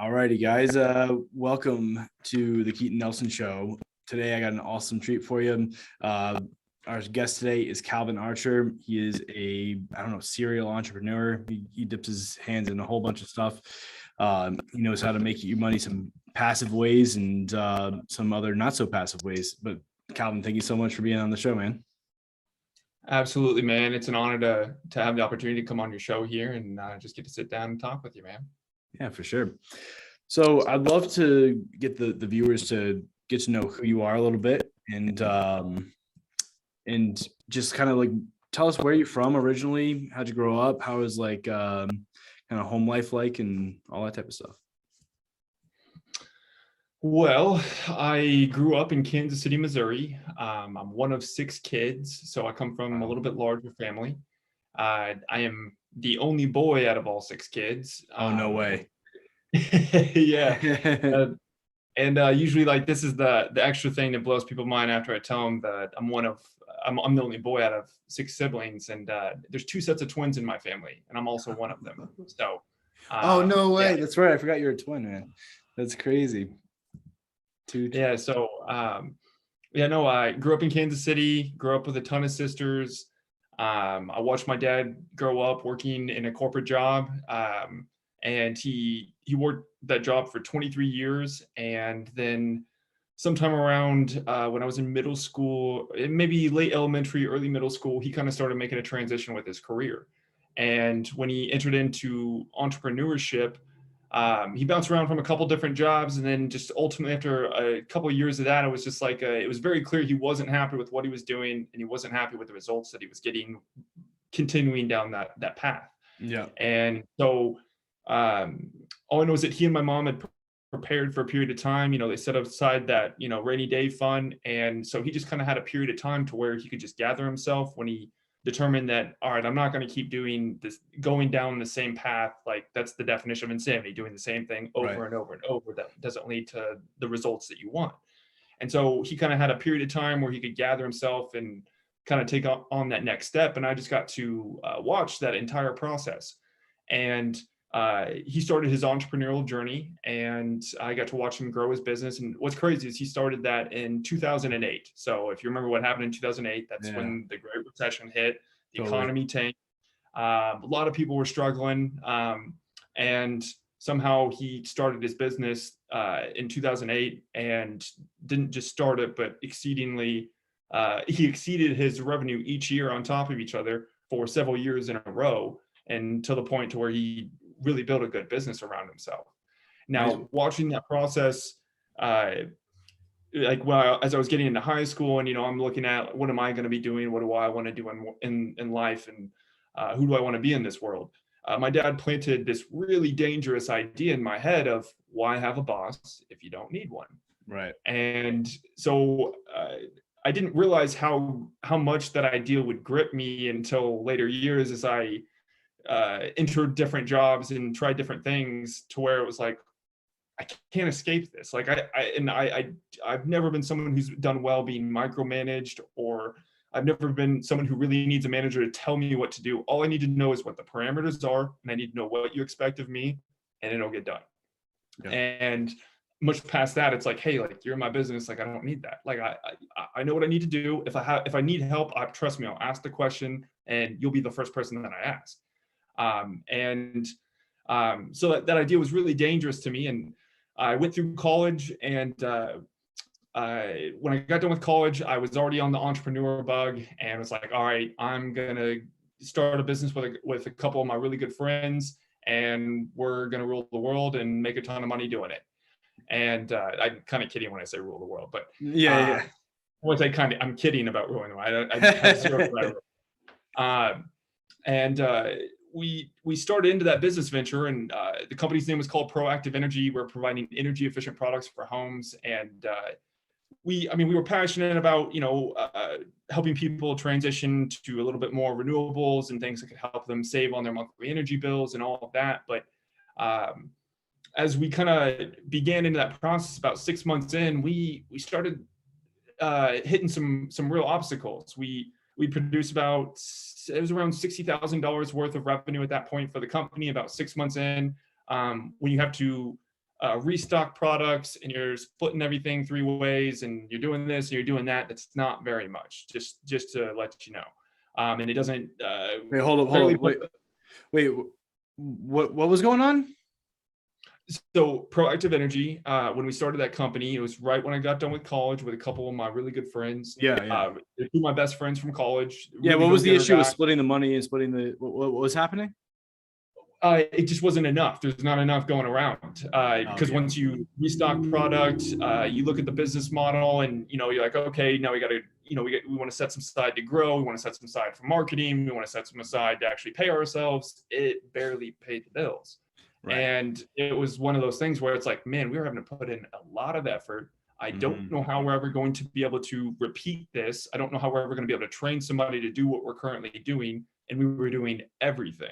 Alrighty, guys. Welcome to the Keaton Nelson Show. Today, I got an awesome treat for you. Our guest today is Calvin Archer. He is serial entrepreneur. He dips his hands in a whole bunch of stuff. He knows how to make you money some passive ways and some other not so passive ways. But Calvin, thank you so much for being on the show, man. Absolutely, man. It's an honor to have the opportunity to come on your show here and just get to sit down and talk with you, man. Yeah, for sure. So I'd love to get the viewers to get to know who you are a little bit and just kind of like tell us where you're from originally, how'd you grow up, how was like kind of home life like and all that type of stuff. Well, I grew up in Kansas City, Missouri. I'm one of 6 kids, so I come from a little bit larger family. I am the only boy out of all 6 kids. Oh, no way. Yeah. And usually, like, this is the extra thing that blows people's mind after I tell them that I'm the only boy out of 6 siblings, and there's 2 sets of twins in my family, and I'm also one of them. So, oh, no way. Yeah. That's right. I forgot you're a twin, man. That's crazy. Yeah. So, I grew up in Kansas City, grew up with a ton of sisters. I watched my dad grow up working in a corporate job. And he worked that job for 23 years. And then sometime around when I was in middle school, maybe late elementary, early middle school, he kind of started making a transition with his career. And when he entered into entrepreneurship, he bounced around from a couple different jobs. And then just ultimately after a couple of years of that, it was just like, it was very clear he wasn't happy with what he was doing, and he wasn't happy with the results that he was getting, continuing down that path. Yeah. And so all I know is that he and my mom had prepared for a period of time. They set aside that, rainy day fund. And so he just kind of had a period of time to where he could just gather himself when he determined that, all right, I'm not going to keep doing this, going down the same path. Like, that's the definition of insanity, doing the same thing over and over and over. That doesn't lead to the results that you want. And so he kind of had a period of time where he could gather himself and kind of take on that next step. And I just got to watch that entire process. And he started his entrepreneurial journey, and I got to watch him grow his business. And what's crazy is he started that in 2008. So if you remember what happened in 2008, that's when the Great Recession hit, the economy tanked. A lot of people were struggling, and somehow he started his business in 2008 and didn't just start it, but he exceeded his revenue each year on top of each other for several years in a row, and to the point to where he really built a good business around himself. Now, watching that process, as I was getting into high school, and I'm looking at, what am I going to be doing? What do I want to do in life? And who do I want to be in this world? My dad planted this really dangerous idea in my head of, why have a boss if you don't need one? Right. And so I didn't realize how much that idea would grip me until later years, as I entered different jobs and tried different things, to where it was like, I can't escape this. Like I've never been someone who's done well being micromanaged, or I've never been someone who really needs a manager to tell me what to do. All I need to know is what the parameters are, and I need to know what you expect of me, and it'll get done. Yeah. And much past that, it's like, hey, like, you're in my business. Like, I don't need that. Like, I know what I need to do. If I need help, trust me, I'll ask the question, and you'll be the first person that I ask. So that idea was really dangerous to me. And I went through college, and when I got done with college, I was already on the entrepreneur bug, and was like, all right, I'm going to start a business with a couple of my really good friends, and we're going to rule the world and make a ton of money doing it. And I'm kind of kidding when I say rule the world, but I'm kidding about ruling the world. I zero we started into that business venture, and the company's name was called Proactive Energy. We're providing energy efficient products for homes. And we were passionate about, helping people transition to a little bit more renewables and things that could help them save on their monthly energy bills and all of that. But as we kind of began into that process, about 6 months in, we started hitting some real obstacles. We produced around $60,000 worth of revenue at that point for the company. About 6 months in, when you have to restock products and you're splitting everything 3 ways and you're doing this and you're doing that, that's not very much, just to let you know. And it doesn't Wait, hold up. Wait, what was going on? So Proactive Energy, when we started that company, it was right when I got done with college with a couple of my really good friends. Yeah. They're two of my best friends from college. Yeah. Really What was the issue with guys. splitting the money and splitting what was happening? It just wasn't enough. There's not enough going around because once you restock product, you look at the business model, and you're like, okay, now we got to, we want to set some aside to grow. We want to set some aside for marketing. We want to set some aside to actually pay ourselves. It barely paid the bills. Right. And it was one of those things where it's like, man, we were having to put in a lot of effort. I don't know how we're ever going to be able to repeat this. I don't know how we're ever going to be able to train somebody to do what we're currently doing. And we were doing everything.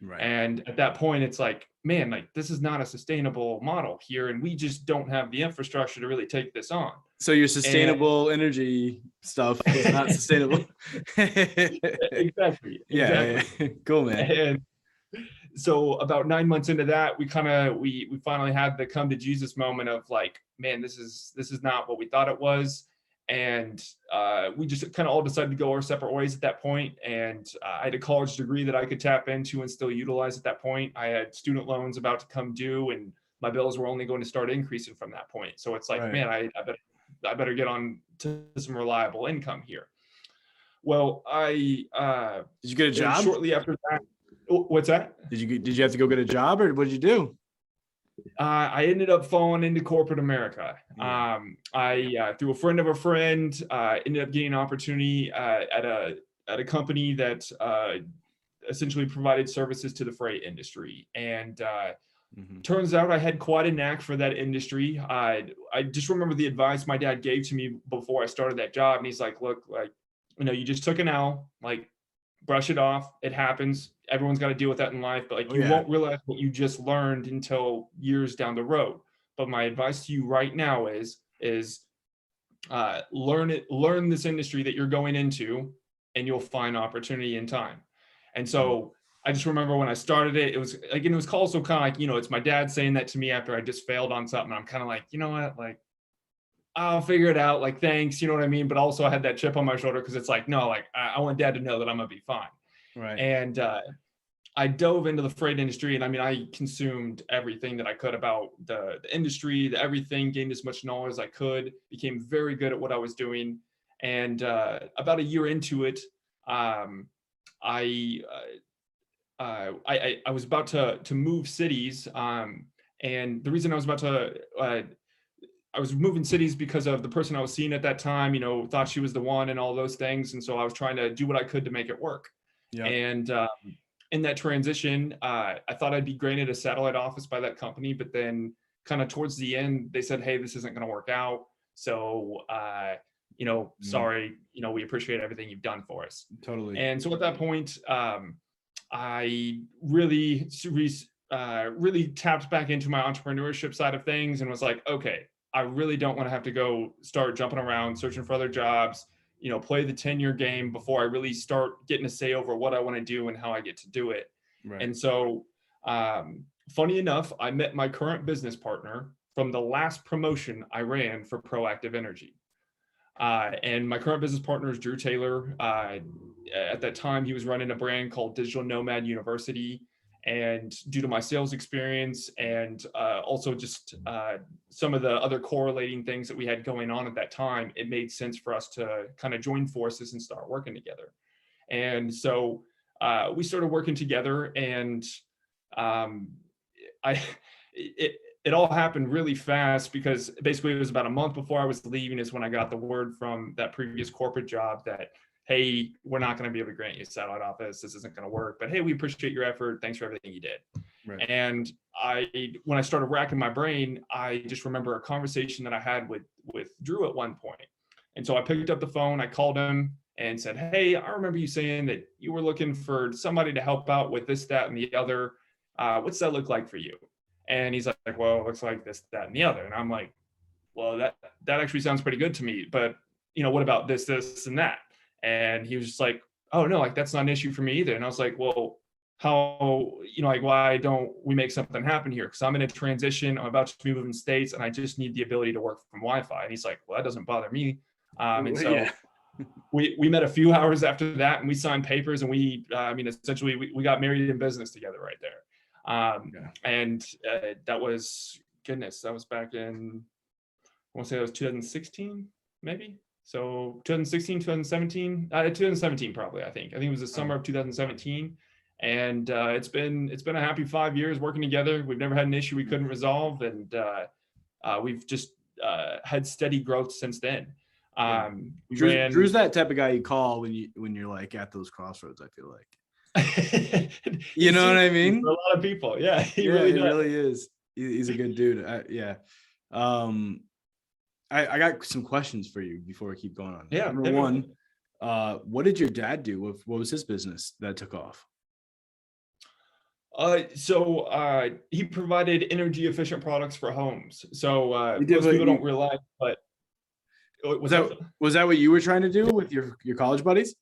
Right. And at that point, it's like, man, like this is not a sustainable model here. And we just don't have the infrastructure to really take this on. So your sustainable energy stuff is not sustainable. Exactly. Yeah. Cool, man. And so about 9 months into that, we finally had the come to Jesus moment of like, man, this is not what we thought it was. And we just kind of all decided to go our separate ways at that point. And I had a college degree that I could tap into and still utilize at that point. I had student loans about to come due, and my bills were only going to start increasing from that point. So it's like, man, I better get on to some reliable income here. Well, did you get a job shortly after that? What's that? Did you have to go get a job, or what did you do? I ended up falling into corporate America. I through a friend of a friend, ended up getting an opportunity at a company that essentially provided services to the freight industry. And turns out I had quite a knack for that industry. I just remember the advice my dad gave to me before I started that job, and he's like, "Look, like, you just took an L, like, brush it off. It happens. Everyone's got to deal with that in life, but like you won't realize what you just learned until years down the road. But my advice to you right now is learn this industry that you're going into, and you'll find opportunity in time." And so I just remember when I started it, it was like, and it was also kind of like, it's my dad saying that to me after I just failed on something. I'm kind of like, you know what, like, I'll figure it out. Like, thanks. You know what I mean? But also I had that chip on my shoulder because it's like, no, like I want dad to know that I'm going to be fine. Right. And I dove into the freight industry, and I mean, I consumed everything that I could about the industry, everything, gained as much knowledge as I could, became very good at what I was doing. And about a year into it, I was about to move cities. And the reason I was about to, I was moving cities because of the person I was seeing at that time, thought she was the one and all those things. And so I was trying to do what I could to make it work. Yeah. And in that transition, I thought I'd be granted a satellite office by that company, but then kind of towards the end, they said, "Hey, this isn't going to work out. So, sorry, we appreciate everything you've done for us." Totally. And so at that point, I really tapped back into my entrepreneurship side of things and was like, okay, I really don't want to have to go start jumping around, searching for other jobs, play the 10-year game before I really start getting a say over what I want to do and how I get to do it. Right. And so, funny enough, I met my current business partner from the last promotion I ran for Proactive Energy. And my current business partner is Drew Taylor. At that time, he was running a brand called Digital Nomad University. And due to my sales experience and also just some of the other correlating things that we had going on at that time, it made sense for us to kind of join forces and start working together. And so we started working together, and it all happened really fast because basically it was about a month before I was leaving is when I got the word from that previous corporate job that, "Hey, we're not going to be able to grant you a satellite office. This isn't going to work, but hey, we appreciate your effort. Thanks for everything you did." Right. And when I started racking my brain, I just remember a conversation that I had with Drew at one point. And so I picked up the phone, I called him and said, "Hey, I remember you saying that you were looking for somebody to help out with this, that, and the other. What's that look like for you?" And he's like, "Well, it looks like this, that, and the other." And I'm like, "Well, that actually sounds pretty good to me, but what about this, and that?" And he was just like, "Oh no, like that's not an issue for me either." And I was like, "Well, how, like, why don't we make something happen here? Because I'm in a transition. I'm about to be moving states, and I just need the ability to work from Wi-Fi. And he's like, well, that doesn't bother me. And so Yeah. we met a few hours after that, and we signed papers, and essentially we got married in business together right there. Yeah. And that was, goodness, that was back in, I want to say that was 2016, maybe. So 2016, 2017, 2017 probably. I think it was the summer of 2017, and it's been a happy 5 years working together. We've never had an issue we couldn't resolve, and we've just had steady growth since then. Yeah. We Drew's ran. that type of guy you call when you're like at those crossroads, I feel like. You know what I mean? For a lot of people, yeah, he Yeah, really it does. really is. He's a good dude. Yeah. I got some questions for you before we keep going on. Yeah. Number one, what did your dad do? What was his business that took off? He provided energy efficient products for homes. So You most people don't realize, but was that what you were trying to do with your college buddies?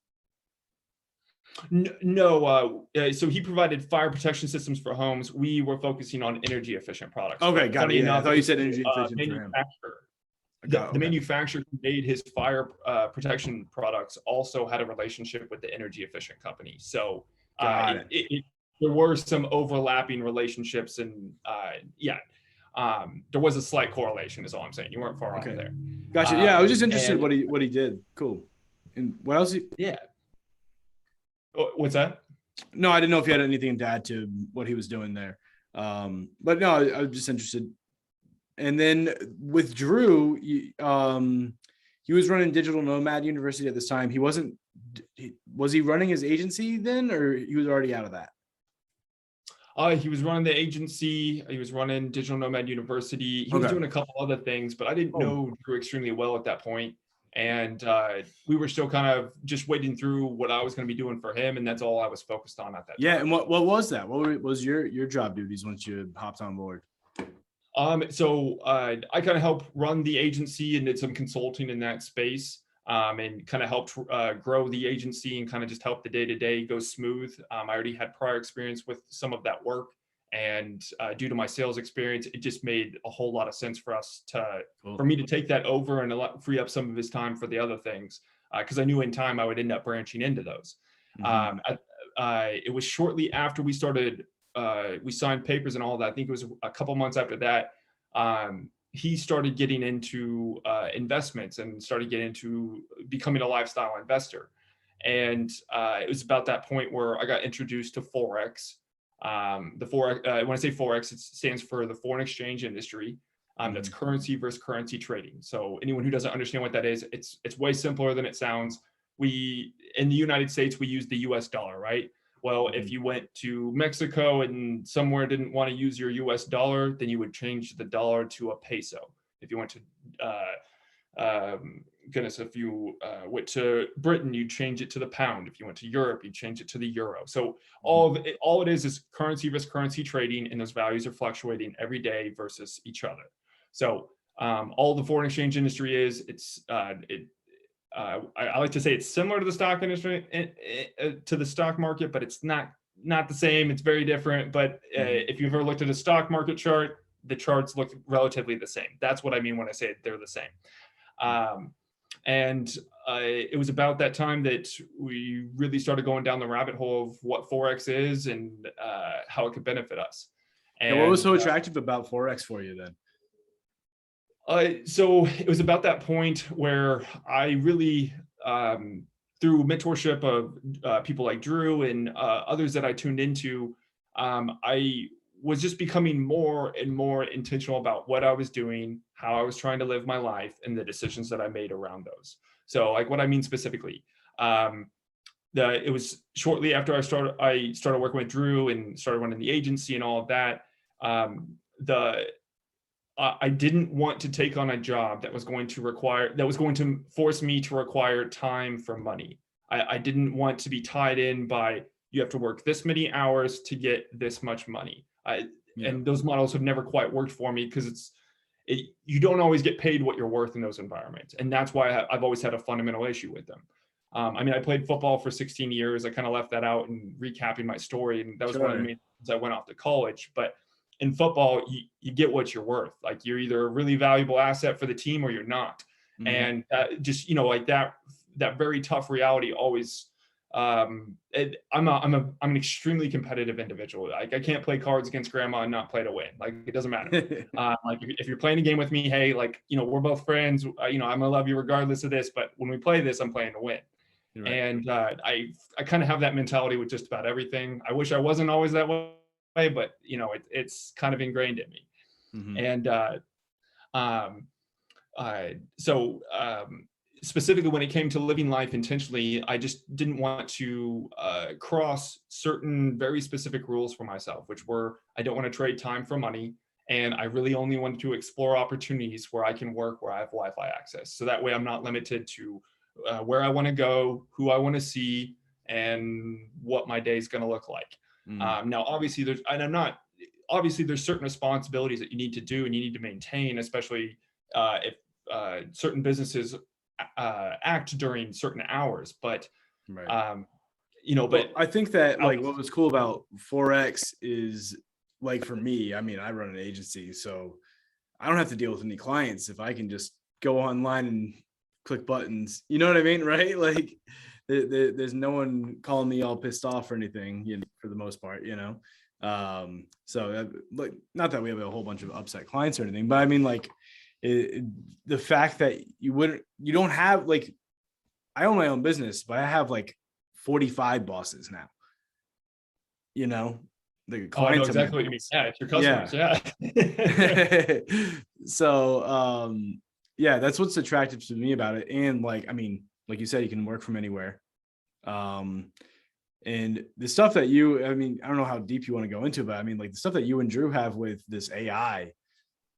No. So he provided fire protection systems for homes. We were focusing on energy efficient products. Okay, got it. Yeah, I thought you said energy efficient for him. Manufacturer. The manufacturer who made his fire protection products also had a relationship with the energy efficient company. So there were some overlapping relationships, and there was a slight correlation, is all I'm saying. You weren't far off there. Gotcha. Yeah, I was just interested in what he did. Cool. And what else? Yeah. What's that? No, I didn't know if you had anything to add to what he was doing there. But no, I was just interested. And then with Drew, he was running Digital Nomad University at this time. Was he running his agency then, or he was already out of that? He was running the agency. He was running Digital Nomad University. He was doing a couple other things, but I didn't know Drew extremely well at that point. And we were still kind of just waiting through what I was going to be doing for him, and that's all I was focused on at that time. Yeah, and what was that? What was your job duties once you hopped on board? So I kind of helped run the agency and did some consulting in that space, and kind of helped grow the agency and kind of just help the day-to-day go smooth. I already had prior experience with some of that work, and due to my sales experience, it just made a whole lot of sense for us for me to take that over and free up some of his time for the other things, because I knew in time I would end up branching into those. It was shortly after we started, we signed papers and all that. I think it was a couple months after that. He started getting into investments and started getting into becoming a lifestyle investor. And it was about that point where I got introduced to Forex. The Forex, when I say Forex, it stands for the foreign exchange industry. That's currency versus currency trading. So anyone who doesn't understand what that is, it's way simpler than it sounds. In the United States, we use the US dollar, right? Well, if you went to Mexico and somewhere didn't want to use your US dollar, then you would change the dollar to a peso. If you went to, if you went to Britain, you'd change it to the pound. If you went to Europe, you'd change it to the euro. So all it is currency versus currency trading, and those values are fluctuating every day versus each other. So all the foreign exchange industry is, I like to say it's similar to the stock industry, to the stock market, but it's not the same. It's very different. But if you've ever looked at a stock market chart, the charts look relatively the same. That's what I mean when I say they're the same. And it was about that time that we really started going down the rabbit hole of what Forex is and how it could benefit us. And what was so attractive about Forex for you then? So it was about that point where I really, through mentorship of people like Drew and others that I tuned into, I was just becoming more and more intentional about what I was doing, how I was trying to live my life, and the decisions that I made around those. So like what I mean specifically, it was shortly after I started working with Drew and started running the agency and all of that. I didn't want to take on a job that was going to force me to require time for money. I didn't want to be tied in by, you have to work this many hours to get this much money. And those models have never quite worked for me, because you don't always get paid what you're worth in those environments. And that's why I've always had a fundamental issue with them. I mean, I played football for 16 years. I kind of left that out and recapping my story. And that was one of the main reasons I went off to college. But in football, you get what you're worth. Like, you're either a really valuable asset for the team or you're not. And just, you know, like that very tough reality always, I'm an extremely competitive individual. Like, I can't play cards against grandma and not play to win. Like, it doesn't matter. Like, if you're playing a game with me, hey, like, you know, we're both friends, you know, I'm gonna love you regardless of this, but when we play this, I'm playing to win. Right. And I kind of have that mentality with just about everything. I wish I wasn't always that way, but you know, it's kind of ingrained in me. And specifically when it came to living life intentionally, I just didn't want to cross certain very specific rules for myself, which were, I don't want to trade time for money. And I really only wanted to explore opportunities where I can work, where I have Wi-Fi access. So that way I'm not limited to where I want to go, who I want to see, and what my day is going to look like. Now, obviously there's certain responsibilities that you need to do and you need to maintain, especially if certain businesses act during certain hours. But you know, but I think that like what was cool about Forex is, like, for me, I mean, I run an agency, so I don't have to deal with any clients if I can just go online and click buttons. You know what I mean? Right? Like, there's no one calling me all pissed off or anything, you know, for the most part, you know? So that, like, not that we have a whole bunch of upset clients or anything, but I mean, like, the fact that you don't have, like, I own my own business, but I have like 45 bosses now, you know, the clients. I know exactly what you mean. Yeah, it's your customers. Yeah. So, yeah, that's what's attractive to me about it. And like, I mean, like you said, you can work from anywhere. And the stuff that I mean, I don't know how deep you want to go into, but I mean, like, the stuff that you and Drew have with this AI,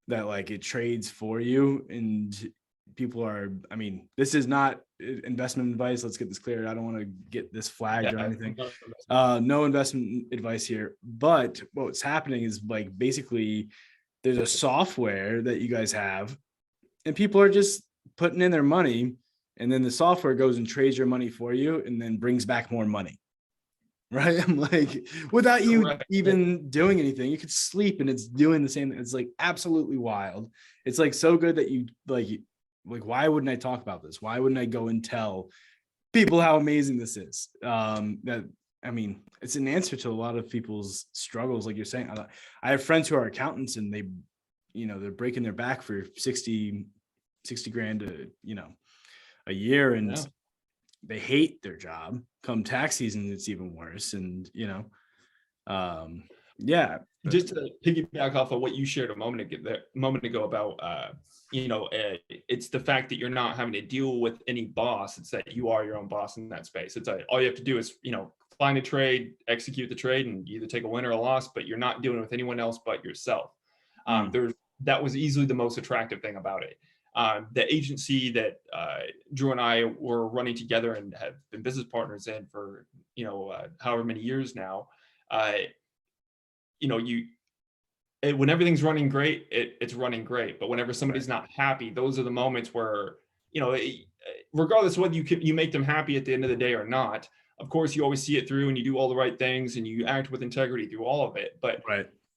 that like it trades for you, and people are, I mean, this is not investment advice. Let's get this clear. I don't want to get this flagged or anything. No investment advice here. But what's happening is, like, basically there's a software that you guys have, and people are just putting in their money, and then the software goes and trades your money for you and then brings back more money. Right? I'm like, without you even doing anything, you could sleep and it's doing the same. It's like absolutely wild. It's like so good that you like, why wouldn't I talk about this? Why wouldn't I go and tell people how amazing this is? That, I mean, it's an answer to a lot of people's struggles. Like you're saying, I have friends who are accountants, and they, you know, they're breaking their back for 60 grand, you know, a year. And they hate their job. Come tax season, it's even worse. And, you know, yeah. Just to piggyback off of what you shared a moment ago about, you know, it's the fact that you're not having to deal with any boss. It's that you are your own boss in that space. It's all you have to do is, you know, find a trade, execute the trade, and either take a win or a loss, but you're not dealing with anyone else but yourself. That was easily the most attractive thing about it. The agency that Drew and I were running together and have been business partners in for, you know, however many years now, you know, when everything's running great, it's running great. But whenever somebody's not happy, those are the moments where, you know, regardless of whether you make them happy at the end of the day or not, of course, you always see it through and you do all the right things and you act with integrity through all of it. But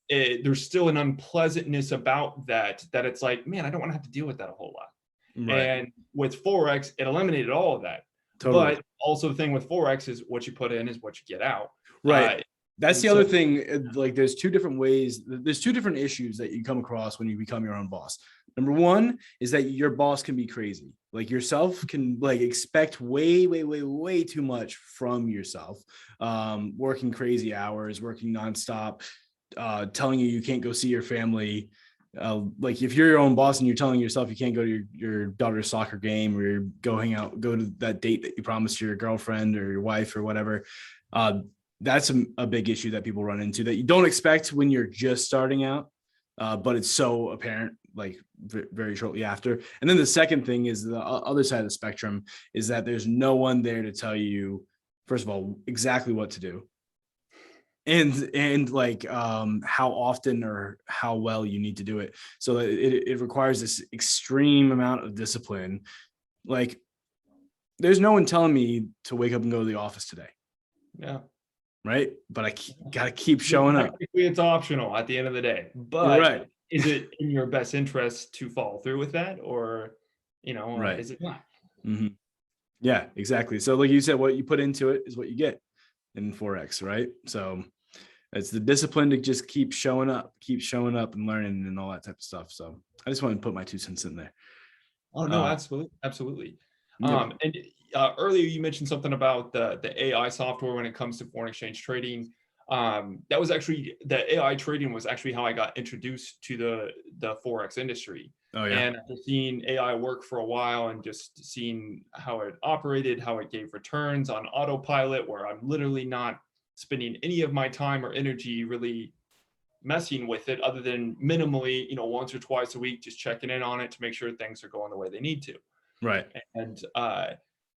there's still an unpleasantness about that it's like, man, I don't want to have to deal with that a whole lot. And with Forex, it eliminated all of that. But also the thing with Forex is what you put in is what you get out. That's the other thing. Like, there's two different ways. There's two different issues that you come across when you become your own boss. Number one is that your boss can be crazy. Like, yourself can like expect way too much from yourself. Working crazy hours, working nonstop, telling you can't go see your family. Like, if you're your own boss and you're telling yourself you can't go to your daughter's soccer game, or you're go to that date that you promised your girlfriend or your wife or whatever, that's a big issue that people run into that you don't expect when you're just starting out, but it's so apparent like very shortly after. And then the second thing is the other side of the spectrum is that there's no one there to tell you, first of all, exactly what to do, and like how often or how well you need to do it. So it requires this extreme amount of discipline. Like, there's no one telling me to wake up and go to the office today. Yeah. Right. But I got to keep showing up. Technically, it's optional at the end of the day, You're but right. is it in your best interest to follow through with that, or, Right. is it not? Mm-hmm. Yeah, exactly. So like you said, what you put into it is what you get in Forex, right? So it's the discipline to just keep showing up and learning and all that type of stuff. So I just wanted to put my 2 cents in there. Oh no, absolutely, absolutely. Yep. And earlier you mentioned something about the AI software when it comes to foreign exchange trading. That was actually, the AI trading was actually how I got introduced to the Forex industry. Oh yeah. And after seeing AI work for a while and just seeing how it operated, how it gave returns on autopilot, where I'm literally not spending any of my time or energy really messing with it other than minimally, once or twice a week, just checking in on it to make sure things are going the way they need to. Right. And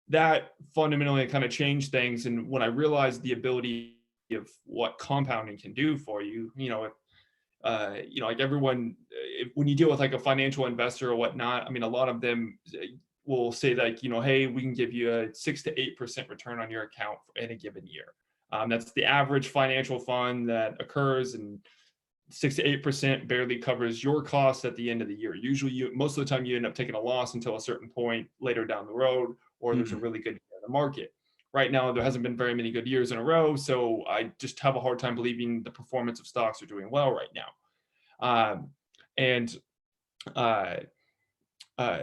that fundamentally kind of changed things. And when I realized the ability of what compounding can do for you, like everyone, when you deal with like a financial investor or whatnot, I mean, a lot of them will say like, hey, we can give you a 6 to 8% return on your account in a given year. That's the average financial fund that occurs, and 6 to 8% barely covers your costs at the end of the year. Usually, most of the time, you end up taking a loss until a certain point later down the road, or there's a really good year in the market. Right now, there hasn't been very many good years in a row, so I just have a hard time believing the performance of stocks are doing well right now. And uh, uh,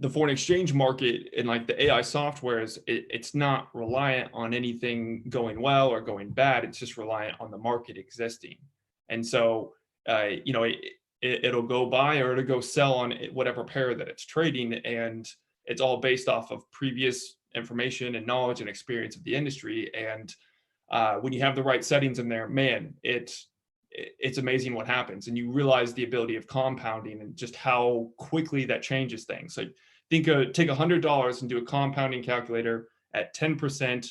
the foreign exchange market and like the AI software it's not reliant on anything going well or going bad. It's just reliant on the market existing. And so, it'll go buy or it'll go sell on whatever pair that it's trading. And it's all based off of previous information and knowledge and experience of the industry. And when you have the right settings in there, man, it's amazing what happens. And you realize the ability of compounding and just how quickly that changes things. Like take $100 and do a compounding calculator at 10%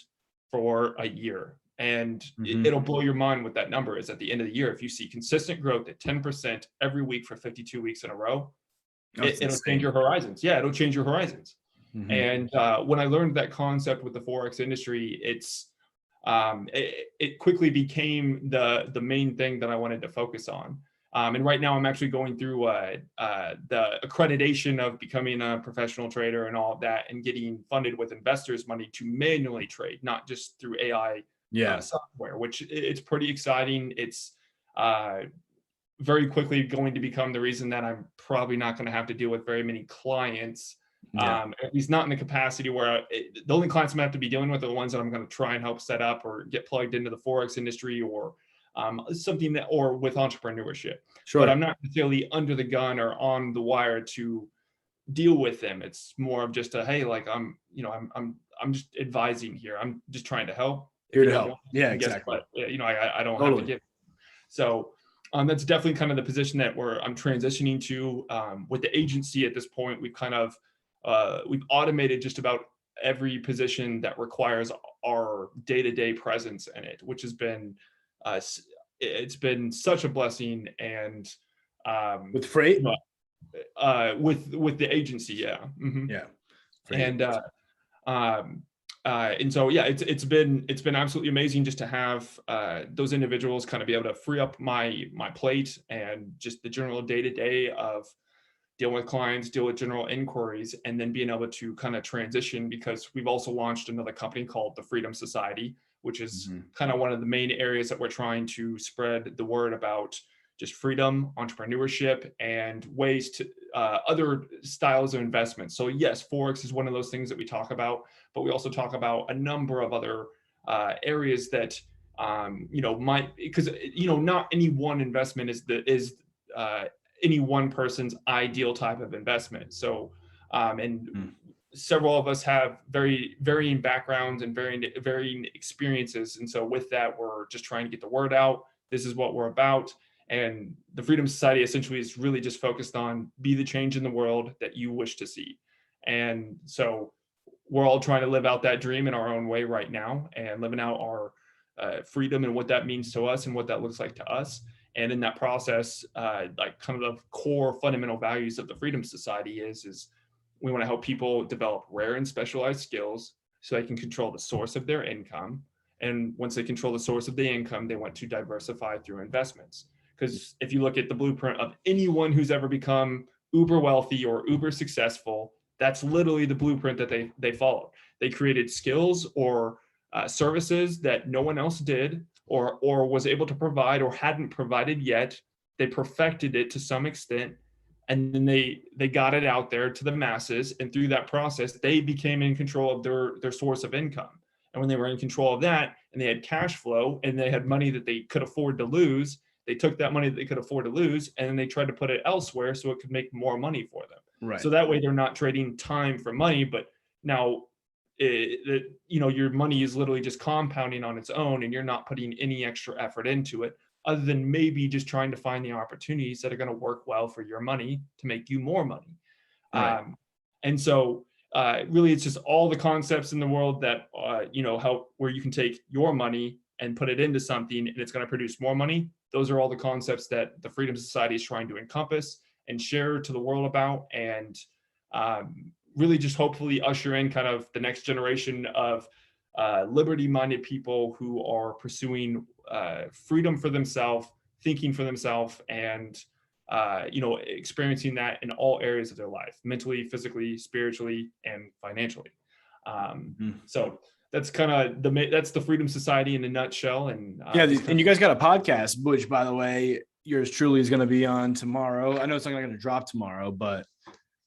for a year. And it'll blow your mind what that number is at the end of the year. If you see consistent growth at 10% every week for 52 weeks in a row, it'll change your horizons. Yeah, it'll change your horizons. And when I learned that concept with the Forex industry, it quickly became the main thing that I wanted to focus on. And right now I'm actually going through the accreditation of becoming a professional trader and all of that, and getting funded with investors' money to manually trade, not just through AI software, which it's pretty exciting. It's very quickly going to become the reason that I'm probably not going to have to deal with very many clients. At least not in the capacity where the only clients I'm going to have to be dealing with are the ones that I'm going to try and help set up or get plugged into the Forex industry, or something that, or with entrepreneurship. Sure. But I'm not necessarily under the gun or on the wire to deal with them. It's more of just hey, like I'm just advising here. I'm just trying to help. Here to help. Yeah, exactly. But I don't have to give. So that's definitely kind of the position that I'm transitioning to with the agency at this point. We've kind of we've automated just about every position that requires our day-to-day presence in it, which has been it's been such a blessing. And with freight, with the agency, yeah, yeah, freight. And so yeah, it's been absolutely amazing just to have those individuals kind of be able to free up my plate and just the general day-to-day of dealing with clients, deal with general inquiries, and then being able to kind of transition, because we've also launched another company called the Freedom Society, which is kind of one of the main areas that we're trying to spread the word about just freedom, entrepreneurship, and ways to other styles of investment. So yes, Forex is one of those things that we talk about, but we also talk about a number of other areas that might, because not any one investment is any one person's ideal type of investment. So, several of us have very varying backgrounds and varying experiences. And so with that, we're just trying to get the word out. This is what we're about. And the Freedom Society essentially is really just focused on be the change in the world that you wish to see. And so we're all trying to live out that dream in our own way right now, and living out our freedom and what that means to us and what that looks like to us. And in that process, like kind of the core fundamental values of the Freedom Society is We want to help people develop rare and specialized skills so they can control the source of their income. And once they control the source of the income, they want to diversify through investments. Because if you look at the blueprint of anyone who's ever become uber wealthy or uber successful, that's literally the blueprint that they followed. They created skills or services that no one else did or was able to provide or hadn't provided yet. They perfected it to some extent, and then they got it out there to the masses. And through that process, they became in control of their source of income. And when they were in control of that, and they had cash flow, and they had money that they could afford to lose, they took that money that they could afford to lose, and then they tried to put it elsewhere so it could make more money for them. Right. So that way they're not trading time for money, but now your money is literally just compounding on its own, and you're not putting any extra effort into it, other than maybe just trying to find the opportunities that are going to work well for your money to make you more money. Right. And so really, it's just all the concepts in the world that help, where you can take your money and put it into something, and it's going to produce more money. Those are all the concepts that the Freedom Society is trying to encompass and share to the world about, and really just hopefully usher in kind of the next generation of liberty-minded people who are pursuing freedom for themselves, thinking for themselves, and experiencing that in all areas of their life, mentally, physically, spiritually, and financially. So that's kind of that's the Freedom Society in a nutshell. And and you guys got a podcast, which, by the way, yours truly is going to be on tomorrow. I know it's not going to drop tomorrow, but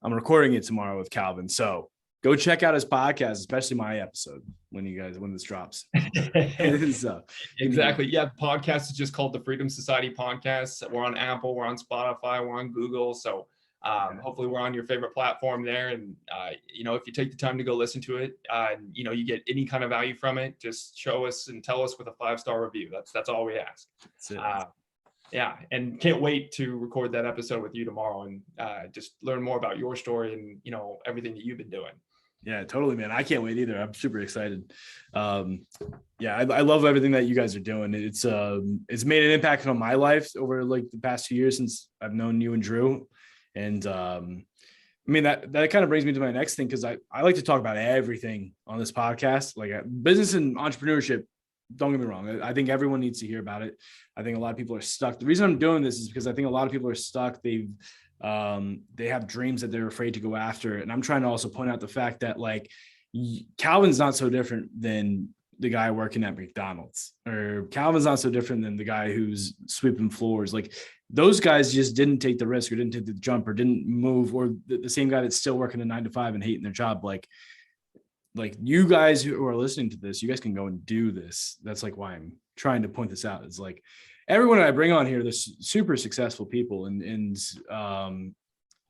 I'm recording it tomorrow with Calvin. So go check out his podcast, especially my episode when this drops. Exactly. Yeah. The podcast is just called the Freedom Society Podcast. We're on Apple, we're on Spotify, we're on Google. So hopefully we're on your favorite platform there. And, if you take the time to go listen to it, you get any kind of value from it, just show us and tell us with a 5-star review. That's all we ask. That's it. Yeah, and can't wait to record that episode with you tomorrow and just learn more about your story and everything that you've been doing. Yeah, totally, man. I can't wait either. I'm super excited. I love everything that you guys are doing. It's made an impact on my life over like the past 2 years since I've known you and Drew. And that kind of brings me to my next thing, because I like to talk about everything on this podcast, like business and entrepreneurship. Don't get me wrong. I think everyone needs to hear about it. I think a lot of people are stuck. The reason I'm doing this is because I think a lot of people are stuck. They have dreams that they're afraid to go after. And I'm trying to also point out the fact that like Calvin's not so different than the guy working at McDonald's, or Calvin's not so different than the guy who's sweeping floors. Like those guys just didn't take the risk or didn't take the jump or didn't move, or the same guy that's still working a 9-to-5 and hating their job. Like you guys who are listening to this, you guys can go and do this. That's like why I'm trying to point this out. It's like everyone I bring on here, they're super successful people, and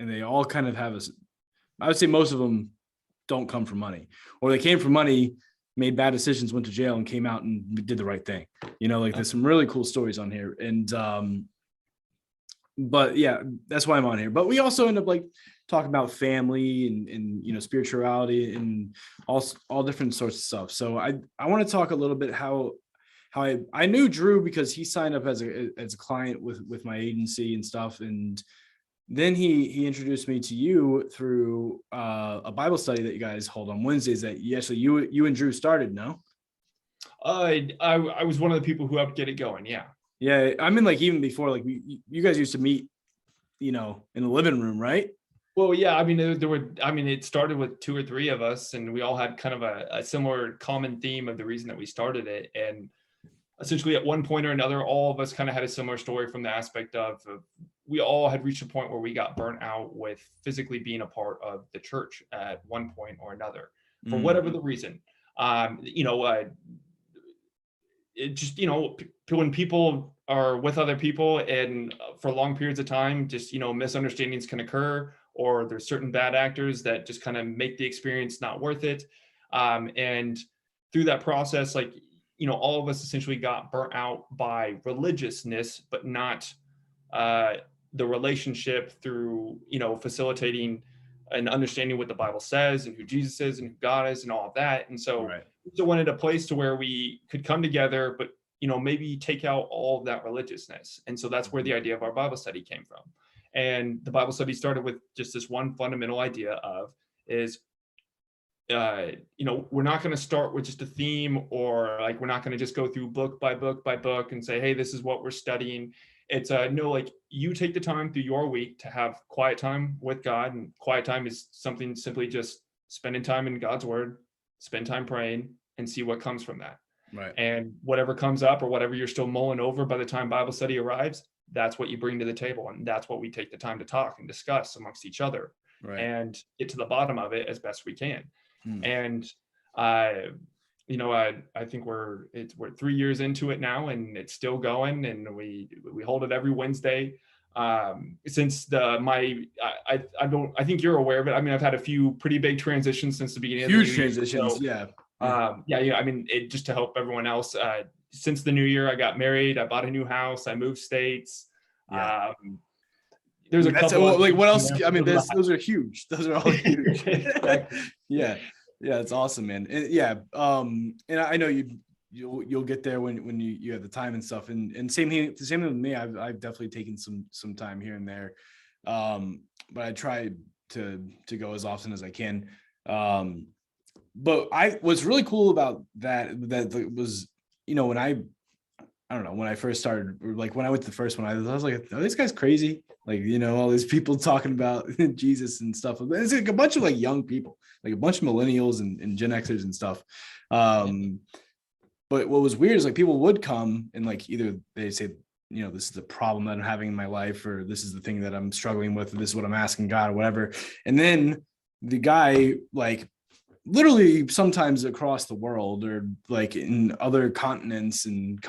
they all kind of have I would say most of them don't come from money, or they came from money, made bad decisions, went to jail, and came out and did the right thing. There's some really cool stories on here. And but yeah, that's why I'm on here. But we also end up like talking about family and spirituality and all different sorts of stuff. So I want to talk a little bit how I knew Drew because he signed up as a client with my agency and stuff, and then he introduced me to you through a Bible study that you guys hold on Wednesdays that you and Drew started. No, I was one of the people who helped get it going. Yeah, I mean, like even before, like you guys used to meet, in the living room, right? Well, yeah, I mean, it started with 2 or 3 of us, and we all had kind of a similar common theme of the reason that we started it. And essentially at one point or another, all of us kind of had a similar story from the aspect of we all had reached a point where we got burnt out with physically being a part of the church at one point or another, for whatever the reason. It just, when people are with other people and for long periods of time, just, misunderstandings can occur, or there's certain bad actors that just kind of make the experience not worth it. And through that process, like, all of us essentially got burnt out by religiousness, but not the relationship through, facilitating and understanding what the Bible says and who Jesus is and who God is and all of that. And so we just wanted a place to where we could come together, but, maybe take out all of that religiousness. And so that's where the idea of our Bible study came from. And the Bible study started with just this one fundamental idea of, is, we're not going to start with just a theme, or like, we're not going to just go through book by book by book and say, hey, this is what we're studying. It's no, like, you take the time through your week to have quiet time with God. And quiet time is something simply just spending time in God's word, spend time praying, and see what comes from that. Right. And whatever comes up, or whatever you're still mulling over by the time Bible study arrives, that's what you bring to the table. And that's what we take the time to talk and discuss amongst each other, Right. and get to the bottom of it as best we can. And I think we're 3 years into it now, and it's still going, and we hold it every Wednesday. Since I think you're aware of it. I mean, I've had a few pretty big transitions since the beginning of the new year. Transitions. So, I mean, just to help everyone else, since the new year, I got married, I bought a new house, I moved states. There's a couple like, what else? I mean, those are huge. Those are all huge. Yeah. It's awesome, man. And I know you'll get there when you have the time and stuff. And same thing with me. I've definitely taken some time here and there, but I try to go as often as I can. But what's really cool about that was, when I don't know, when I first started, or like when I went to the first one, I was like, are these guys crazy? Like, all these people talking about Jesus and stuff. It's like a bunch of like young people, like a bunch of millennials and Gen Xers and stuff. But what was weird is like people would come and like either they say, this is the problem that I'm having in my life, or this is the thing that I'm struggling with, or this is what I'm asking God, or whatever. And then the guy, like, literally sometimes across the world, or like in other continents and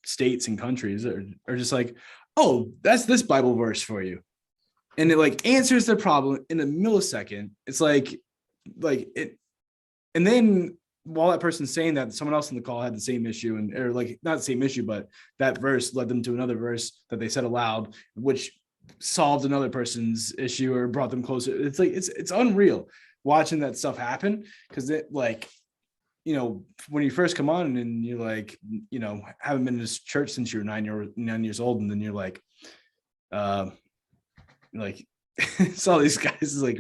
states and countries, are just like, oh, that's this Bible verse for you. And it like answers the problem in a millisecond. It's like it. And then while that person's saying that, someone else in the call had the same issue, or like not the same issue, but that verse led them to another verse that they said aloud, which solved another person's issue or brought them closer. It's like, it's unreal watching that stuff happen, because it, like, when you first come on and you're like, haven't been to this church since you were 9 years old, and then you're like saw these guys like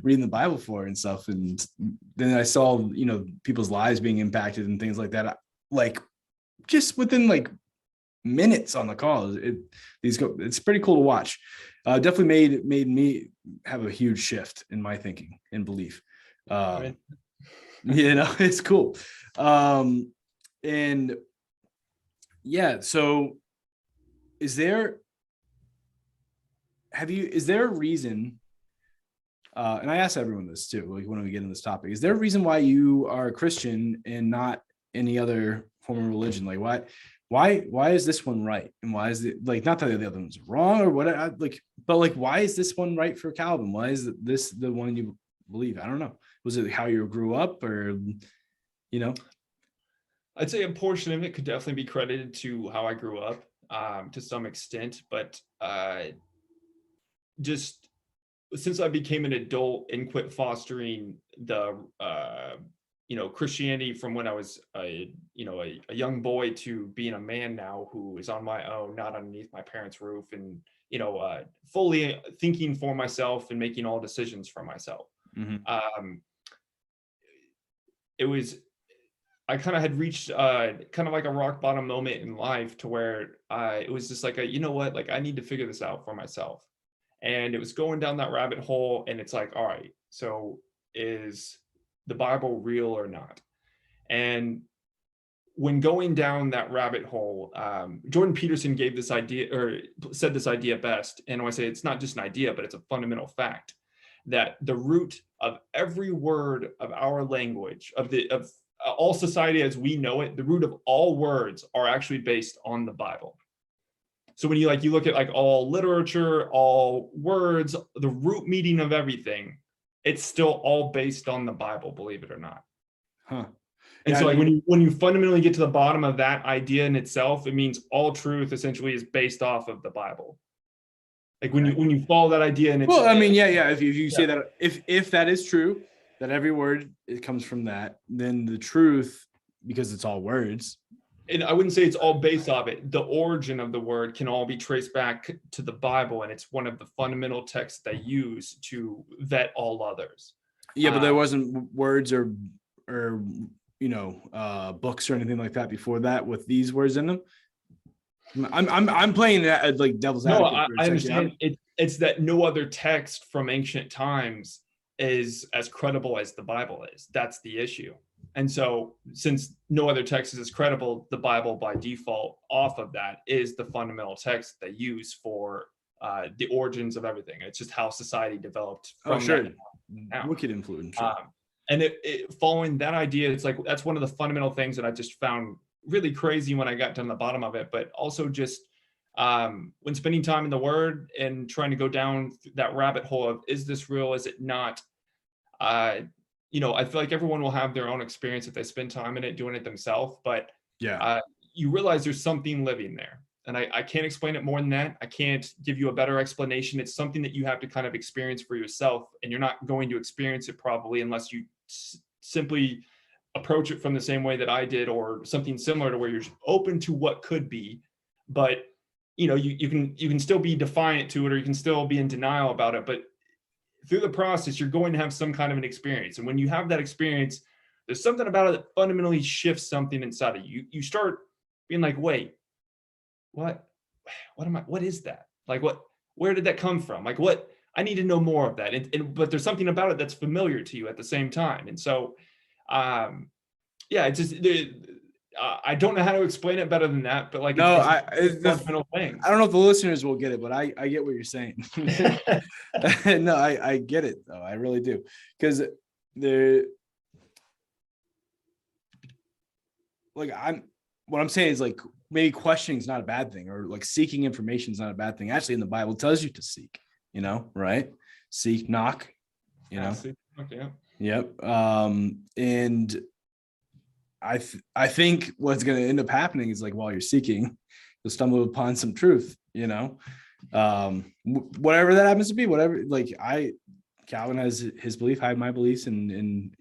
reading the Bible for and stuff, and then I saw people's lives being impacted and things like that, like just within like minutes on the call. It's pretty cool to watch. Definitely made me have a huge shift in my thinking and belief. It's cool. And yeah, so is there a reason, and I ask everyone this too, like when we get into this topic, is there a reason why you are a Christian and not any other form of religion? Like why is this one right? And why is it, like, not that the other one's wrong or what, but like, why is this one right for Calvin? Why is this the one you believe? I don't know. Was it how you grew up, or, I'd say a portion of it could definitely be credited to how I grew up, to some extent, but just since I became an adult and quit fostering the Christianity from when I was a young boy to being a man now who is on my own, not underneath my parents' roof, and fully thinking for myself and making all decisions for myself. I kind of had reached kind of like a rock bottom moment in life, to where it was just like like, I need to figure this out for myself. And it was going down that rabbit hole, and it's like, all right, so is the Bible real or not? And when going down that rabbit hole, Jordan Peterson gave this idea, or said this idea best. And I say it's not just an idea, but it's a fundamental fact, that the root of every word of our language, of all society as we know it, the root of all words are actually based on the Bible. So when you look at like all literature, all words, the root meaning of everything, it's still all based on the Bible, believe it or not. Huh. And Yeah, so like when you fundamentally get to the bottom of that idea in itself, it means all truth essentially is based off of the Bible. Like when you follow that idea, and it's, well, I mean, yeah. If you say that, if that is true, that every word, it comes from that, then the truth, because it's all words. And I wouldn't say it's all based off it. The origin of the word can all be traced back to the Bible, and it's one of the fundamental texts they use to vet all others. Yeah, but there wasn't words or books or anything like that before that with these words in them. I'm playing that like devil's No, advocate for a I second. understand. It's that no other text from ancient times is as credible as the Bible is. That's the issue. And so, since no other text is as credible, the Bible by default, off of that, is the fundamental text they use for the origins of everything. It's just how society developed from that now. Wicked influence. And following that idea, it's like that's one of the fundamental things that I just found really crazy when I got down the bottom of it. But also just when spending time in the Word and trying to go down that rabbit hole of, is this real? Is it not? I feel like everyone will have their own experience if they spend time in it, doing it themselves. But you realize there's something living there. And I can't explain it more than that. I can't give you a better explanation. It's something that you have to kind of experience for yourself. And you're not going to experience it probably unless you simply approach it from the same way that I did, or something similar, to where you're open to what could be. But you can still be defiant to it, or you can still be in denial about it. But through the process, you're going to have some kind of an experience. And when you have that experience, there's something about it that fundamentally shifts something inside of you. You start being like, wait, what is that? Like, where did that come from? Like, what, I need to know more of that. But there's something about it that's familiar to you at the same time. And so, it's just, I don't know how to explain it better than that, but like, it's fundamental thing. I don't know if the listeners will get it, but I get what you're saying. No, I get it though. I really do. Because what I'm saying is, like, maybe questioning is not a bad thing, or like seeking information is not a bad thing. Actually, in the Bible, it tells you to seek, right? Seek, knock, Okay. Yep. And I think what's going to end up happening is, like, while you're seeking, you'll stumble upon some truth, whatever that happens to be, whatever, like Calvin has his belief, I have my beliefs, and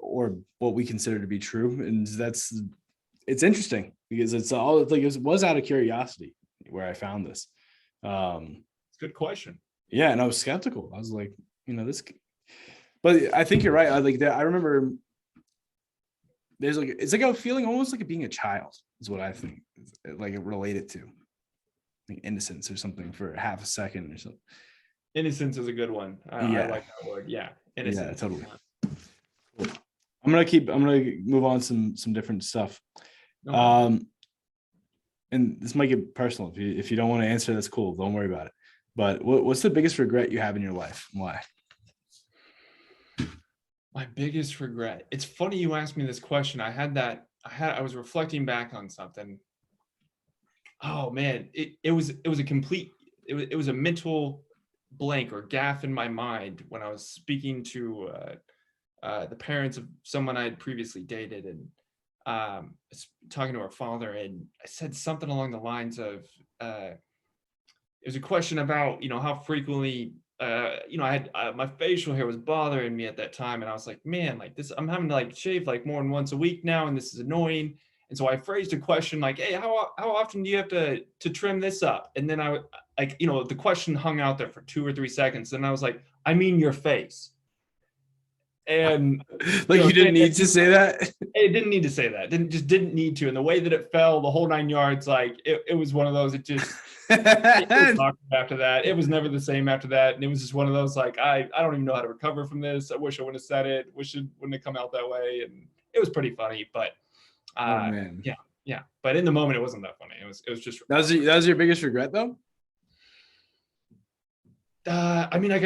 or what we consider to be true. And it's interesting because it's all, like, it was out of curiosity where I found this. It's a good question. Yeah. And I was skeptical. I was like, but I think you're right. I remember there's like, it's like a feeling almost like being a child is what I think, like, it related to like innocence or something for half a second or something. Innocence is a good one. I like that word. Yeah. Innocence. Yeah, totally. Cool. I'm gonna move on some different stuff. And this might get personal. If you don't want to answer, that's cool. Don't worry about it. But what's the biggest regret you have in your life, and why? My biggest regret. It's funny you asked me this question. I was reflecting back on something. Oh man, it was a mental blank or gaffe in my mind when I was speaking to the parents of someone I had previously dated, and talking to her father, and I said something along the lines of, it was a question about, how frequently, I had my facial hair was bothering me at that time, and I was like, man, like this, I'm having to like shave like more than once a week now, and this is annoying. And so I phrased a question like, hey, how often do you have to trim this up? And then I like, the question hung out there for 2 or 3 seconds, and I was like, I mean your face. And like, you didn't need to say that. It didn't need to say that. Didn't need to. And the way that it fell, the whole 9 yards, like it was one of those. It just it was awkward after that. It was never the same after that. And it was just one of those, like, I don't even know how to recover from this. I wish I wouldn't have said it. Wish it wouldn't have come out that way. And it was pretty funny, but yeah. But in the moment, it wasn't that funny. It was just that was your biggest regret though. I mean, like,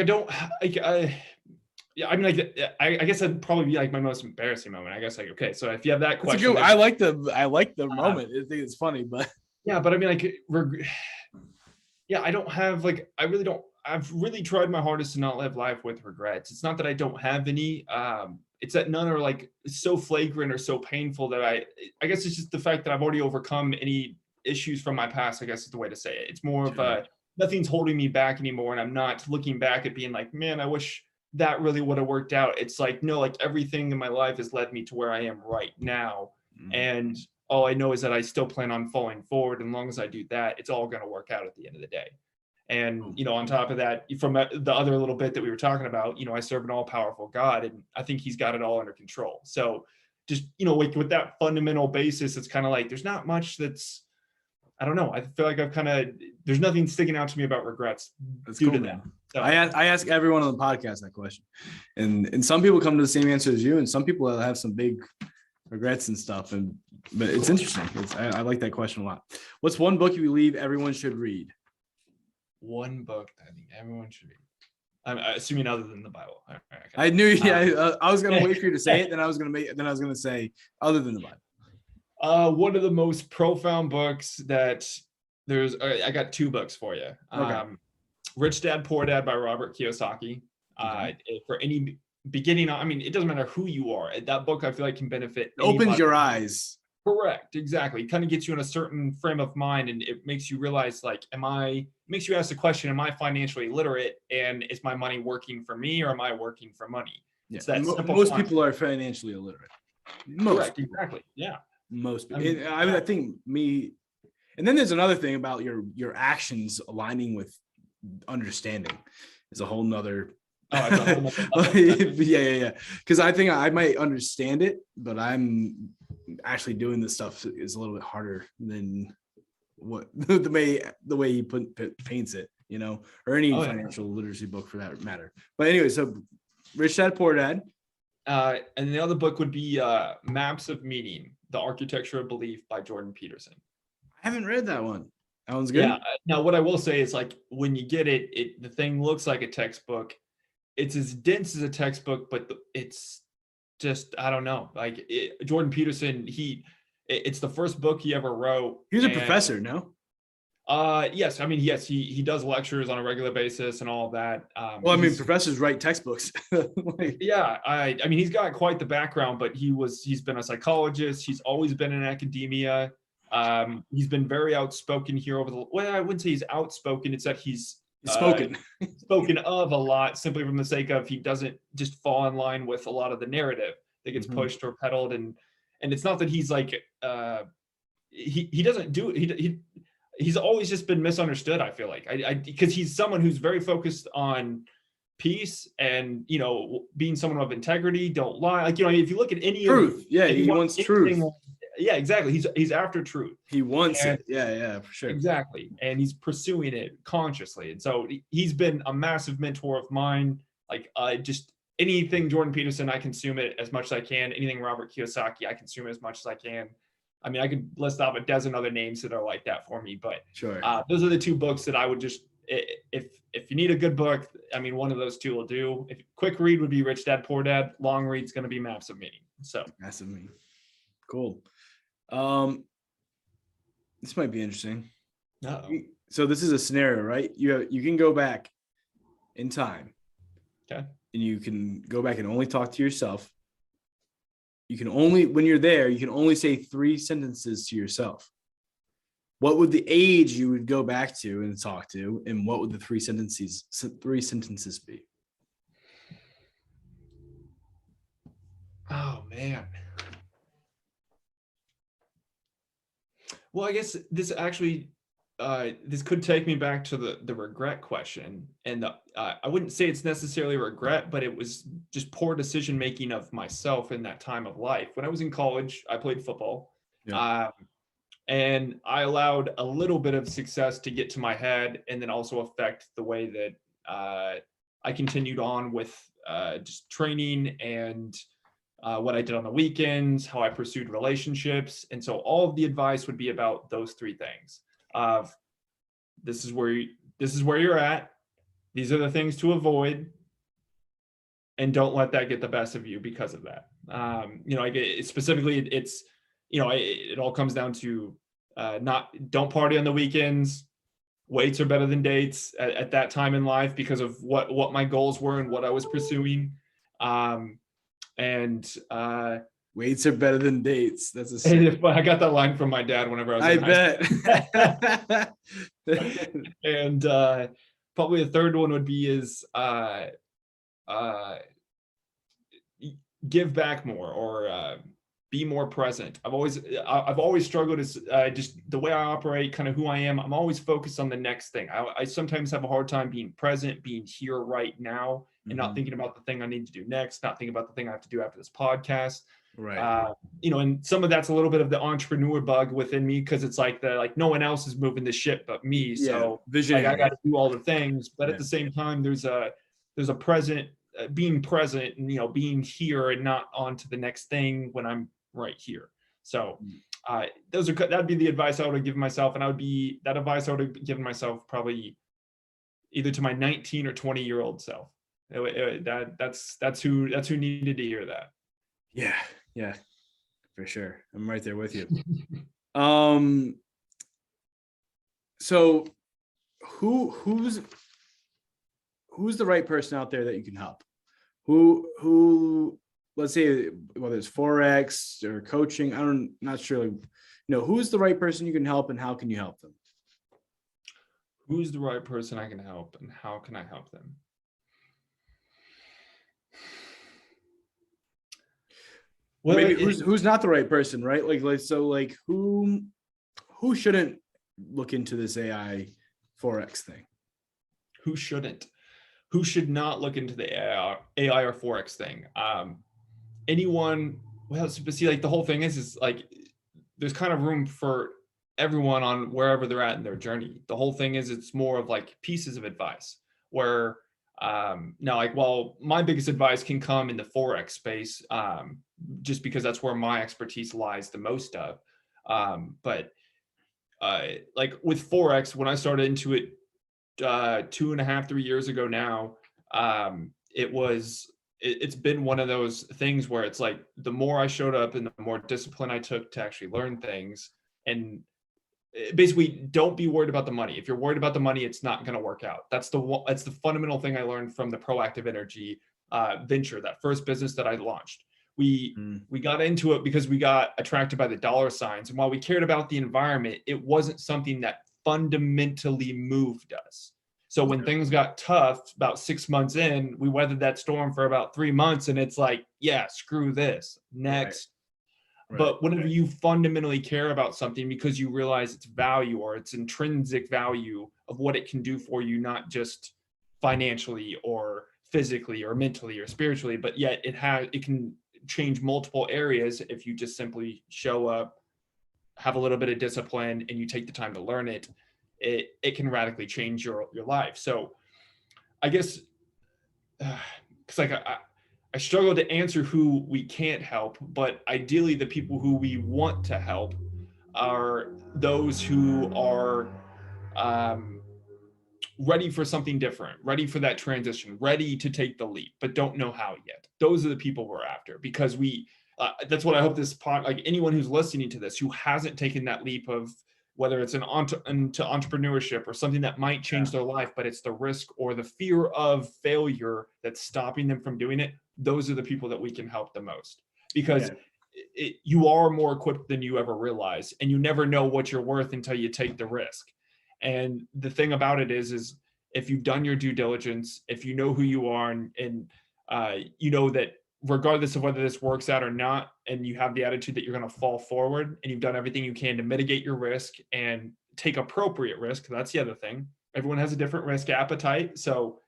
I mean, like, I guess that'd probably be like my most embarrassing moment. I guess, like, okay, so if you have that question, I like the moment. I think it's funny, but yeah, but I mean, like, I don't have, like, I really don't. I've really tried my hardest to not live life with regrets. It's not that I don't have any. It's that none are like so flagrant or so painful that I guess it's just the fact that I've already overcome any issues from my past. I guess is the way to say it. It's more of nothing's holding me back anymore, and I'm not looking back at being like, man, I wish that really would have worked out. It's like, no, like, everything in my life has led me to where I am right now. And all I know is that I still plan on falling forward. And as long as I do that, it's all going to work out at the end of the day. And, on top of that, from the other little bit that we were talking about, I serve an all powerful God, and I think he's got it all under control. So just, like with that fundamental basis, it's kind of like, there's not much that's, I don't know. I feel like there's nothing sticking out to me about regrets due to that. So, I ask everyone on the podcast that question, and some people come to the same answer as you, and some people have some big regrets and stuff. But it's interesting. I like that question a lot. What's one book you believe everyone should read? One book I think everyone should read. I'm assuming other than the Bible. All right, okay. I knew. Yeah, I was gonna wait for you to say it. Then I was gonna say other than the Bible. One of the most profound books that there's. I got two books for you. Okay. Rich Dad Poor Dad by Robert Kiyosaki. Okay. For any beginning, I mean, it doesn't matter who you are. That book I feel like can benefit. It opens your eyes. Correct. Exactly. It kind of gets you in a certain frame of mind, and it makes you realize, like, makes you ask the question, am I financially literate, and is my money working for me, or am I working for money? Yeah. Most people are financially illiterate. Correct. Exactly. Yeah. Most people. I think me, and then there's another thing about your actions aligning with understanding is a whole nother. Yeah. Because I think I might understand it, but I'm actually doing this stuff is a little bit harder than what the way he paints it, or any financial literacy book for that matter. But anyway, so Rich Dad Poor Dad. And the other book would be Maps of Meaning: The Architecture of Belief by Jordan Peterson. I haven't read that one. That one's good. Yeah. Now, what I will say is, like, when you get it, the thing looks like a textbook. It's as dense as a textbook, but it's just, I don't know. Like Jordan Peterson, it's the first book he ever wrote. He was a professor, no? Yes. I mean, yes, he does lectures on a regular basis and all of that. Well, I mean, professors write textbooks. Yeah. I mean, he's got quite the background, but he's been a psychologist. He's always been in academia. He's been very outspoken here well, I wouldn't say he's outspoken. It's that he's spoken of a lot, simply from the sake of he doesn't just fall in line with a lot of the narrative that gets pushed or peddled, and it's not that he's like he doesn't do he's always just been misunderstood. I feel like because he's someone who's very focused on peace and being someone of integrity, don't lie, like if you look at any truth, he wants truth. Yeah, exactly. He's after truth. He wants it. Yeah, for sure. Exactly. And he's pursuing it consciously. And so he's been a massive mentor of mine. Like just anything Jordan Peterson, I consume it as much as I can. Anything Robert Kiyosaki, I consume it as much as I can. I mean, I could list off a dozen other names that are like that for me, but sure. Those are the two books that I would just, if you need a good book, I mean, one of those two will do. Quick read would be Rich Dad Poor Dad. Long read's going to be Maps of Meaning. So Maps of Meaning. Cool. This might be interesting. So this is a scenario, right? You can go back in time. Okay. And you can go back and only talk to yourself. When you're there, you can only say 3 sentences to yourself. What would the age you would go back to and talk to, and what would the 3 sentences be? Oh man. Well, I guess this actually, this could take me back to the regret question. And I wouldn't say it's necessarily regret, but it was just poor decision-making of myself in that time of life. When I was in college, I played football. Yeah. And I allowed a little bit of success to get to my head and then also affect the way that I continued on with just training and what I did on the weekends, how I pursued relationships. And so all of the advice would be about those 3 things of this is where you're at. These are the things to avoid. And don't let that get the best of you because of that. Specifically it's, it all comes down to don't party on the weekends. Weights are better than dates at that time in life because of what my goals were and what I was pursuing. Weights are better than dates. That's I got that line from my dad whenever I was bet. And probably the third one would be is give back more, or be more present. I've always struggled as just the way I operate, kind of who I am. I'm always focused on the next thing. I sometimes have a hard time being present, being here right now, and not thinking about the thing I need to do next, not thinking about the thing I have to do after this podcast. Right. And some of that's a little bit of the entrepreneur bug within me, because it's like no one else is moving the ship but me. Yeah. So Visionary. like I got to do all the things, but at the same time, there's a present, being present, and being here and not on to the next thing when I'm right here. So that'd be the advice I would have given myself, and that advice I would have given myself probably either to my 19 or 20-year-old self. That's who needed to hear that. Yeah, for sure. I'm right there with you. So who's the right person out there that you can help? Who let's say, whether it's Forex or coaching, not sure, who's the right person you can help, and how can you help them? Who's the right person I can help, and how can I help them? Well, maybe who's not the right person, right? Like who shouldn't look into this AI Forex thing? Who shouldn't? Who should not look into the AI or Forex thing? Anyone. Well, see, like the whole thing is like there's kind of room for everyone on wherever they're at in their journey. The whole thing is it's more of like pieces of advice where now, like, well, my biggest advice can come in the Forex space, just because that's where my expertise lies the most of. But like with Forex, when I started into it 2.5, 3 years ago now, it's been one of those things where it's like the more I showed up and the more discipline I took to actually learn things, and basically don't be worried about the money. If you're worried about the money, it's not going to work out. That's the fundamental thing I learned from the Proactive Energy venture, that first business that I launched. We got into it because we got attracted by the dollar signs, and while we cared about the environment, it wasn't something that fundamentally moved us. So when things got tough about 6 months in, we weathered that storm for about 3 months, and it's like, yeah, screw this, next. Right. But whenever you fundamentally care about something because you realize its value or its intrinsic value of what it can do for you, not just financially or physically or mentally or spiritually, but yet it can change multiple areas if you just simply show up, have a little bit of discipline, and you take the time to learn it. It can radically change your life. So I guess because like I struggle to answer who we can't help, but ideally the people who we want to help are those who are ready for something different, ready for that transition, ready to take the leap, but don't know how yet. Those are the people we're after, because that's what I hope like anyone who's listening to this who hasn't taken that leap of whether it's into entrepreneurship or something that might change their life, but it's the risk or the fear of failure that's stopping them from doing it. Those are the people that we can help the most, because you are more equipped than you ever realize, and you never know what you're worth until you take the risk. And the thing about it is if you've done your due diligence, if you know who you are, and you know that regardless of whether this works out or not, and you have the attitude that you're going to fall forward, and you've done everything you can to mitigate your risk and take appropriate risk. That's the other thing. Everyone has a different risk appetite. So,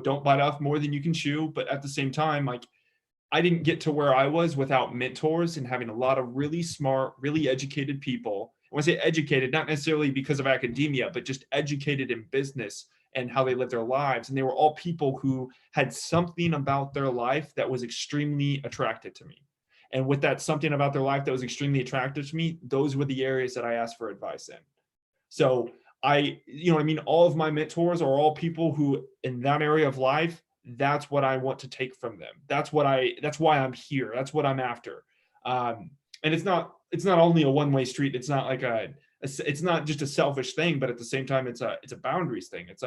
don't bite off more than you can chew. But at the same time, like, I didn't get to where I was without mentors and having a lot of really smart, really educated people. When I say educated, not necessarily because of academia, but just educated in business and how they live their lives. And they were all people who had something about their life that was extremely attractive to me. And with that something about their life that was extremely attractive to me, those were the areas that I asked for advice in. So all of my mentors are all people who in that area of life, that's what I want to take from them. That's why I'm here. That's what I'm after. And it's not only a one-way street. It's not like it's not just a selfish thing, but at the same time, it's a boundaries thing. It's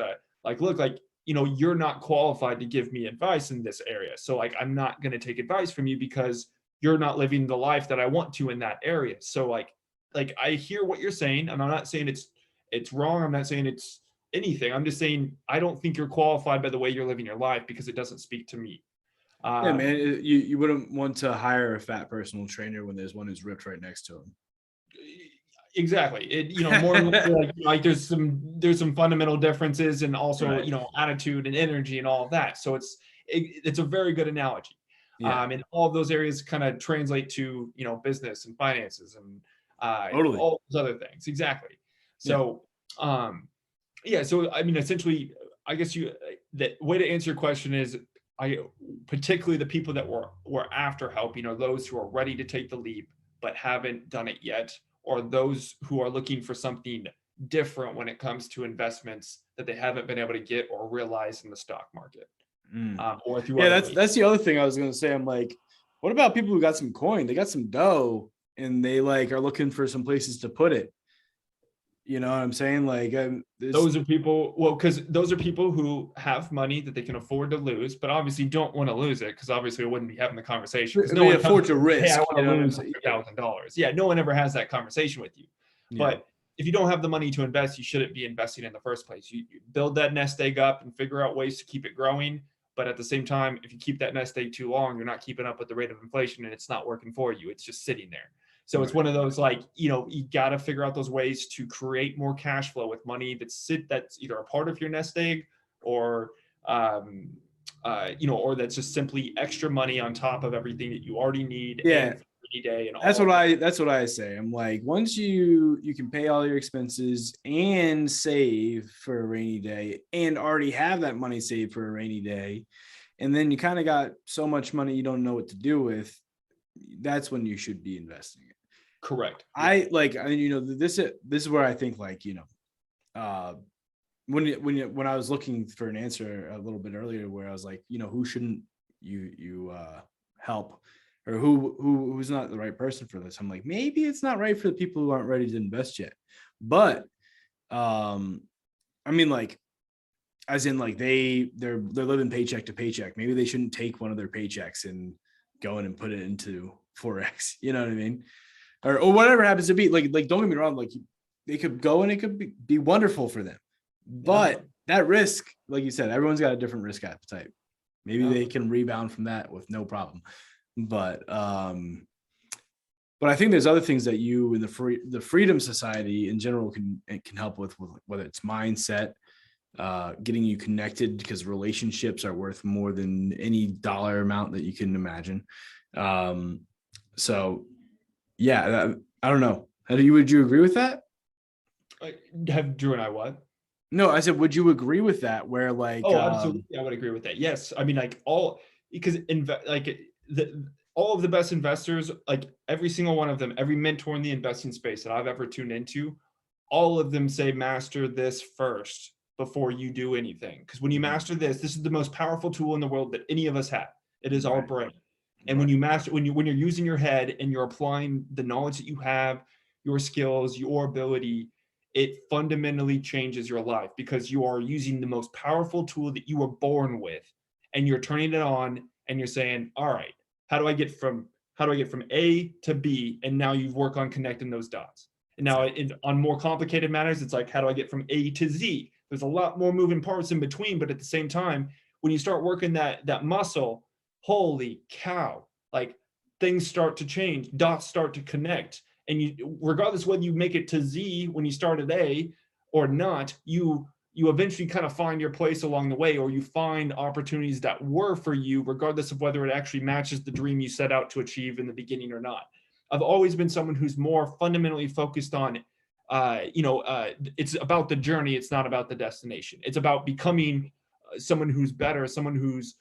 you're not qualified to give me advice in this area. So like, I'm not going to take advice from you because you're not living the life that I want to in that area. So like I hear what you're saying, and I'm not saying it's wrong. I'm not saying it's anything. I'm just saying, I don't think you're qualified by the way you're living your life because it doesn't speak to me. Yeah, man, you wouldn't want to hire a fat personal trainer when there's one who's ripped right next to him. Exactly. More like there's some fundamental differences, and also, Right. attitude and energy and all of that. So it's a very good analogy. Yeah, And all of those areas kind of translate to, business and finances and totally. all those other things. Exactly. Yeah. So, yeah. So, I mean, essentially, I guess the way to answer your question is, particularly the people that were after help, those who are ready to take the leap but haven't done it yet, or those who are looking for something different when it comes to investments that they haven't been able to get or realize in the stock market, or through Yeah, other that's the other thing I was gonna say. I'm like, what about people who got some coin? They got some dough, and they like are looking for some places to put it. You know what I'm saying? Like, those are people, well, because those are people who have money that they can afford to lose, but obviously don't want to lose it, because obviously I wouldn't be having the conversation, because no they one comes afford to to you, hey, I risk. want You to know what I'm lose saying? $100,000. Yeah, no one ever has that conversation with you. Yeah. But if you don't have the money to invest, you shouldn't be investing in the first place. You build that nest egg up and figure out ways to keep it growing. But at the same time, if you keep that nest egg too long, you're not keeping up with the rate of inflation, and it's not working for you. It's just sitting there. So it's Right. one of those, like, you got to figure out those ways to create more cash flow with money that's either a part of your nest egg, or or that's just simply extra money on top of everything that you already need, Yeah. and for any day and That's all what of that. I say. I'm like, once you can pay all your expenses and save for a rainy day, and already have that money saved for a rainy day, and then you kind of got so much money you don't know what to do with, that's when you should be investing it. Correct. I like, this is where I think, like, when I was looking for an answer a little bit earlier, where I was like, who shouldn't you help, or who's not the right person for this? I'm like, maybe it's not right for the people who aren't ready to invest yet. But I mean, like, as in, like, they're living paycheck to paycheck. Maybe they shouldn't take one of their paychecks and go in and put it into Forex. You know what I mean? Or whatever happens to be. Like don't get me wrong. Like, they could go and it could be wonderful for them. Yeah. But that risk, like you said, everyone's got a different risk appetite. Maybe Yeah. they can rebound from that with no problem. But I think there's other things that you and the Freedom Society in general can help with whether it's mindset, getting you connected, because relationships are worth more than any dollar amount that you can imagine. So yeah, I don't know. Would you agree with that? Have Drew and I what? No, I said, would you agree with that? Where, like, Oh, absolutely. I would agree with that. Yes. I mean, like, because all of the best investors, like every single one of them, every mentor in the investing space that I've ever tuned into, all of them say, master this first before you do anything. Because when you master this is the most powerful tool in the world that any of us have. It is our right, brain. And when right, you master, when you're using your head and you're applying the knowledge that you have, your skills, your ability, it fundamentally changes your life, because you are using the most powerful tool that you were born with, and you're turning it on, and you're saying, all right, how do I get from A to B? And now you work on connecting those dots. And now on more complicated matters, it's like, how do I get from A to Z? There's a lot more moving parts in between, but at the same time, when you start working that muscle, holy cow, like, things start to change, dots start to connect. And you, regardless whether you make it to Z when you start at A or not, you eventually kind of find your place along the way, or you find opportunities that were for you, regardless of whether it actually matches the dream you set out to achieve in the beginning or not. I've always been someone who's more fundamentally focused on, it's about the journey. It's not about the destination. It's about becoming someone who's better, someone who's,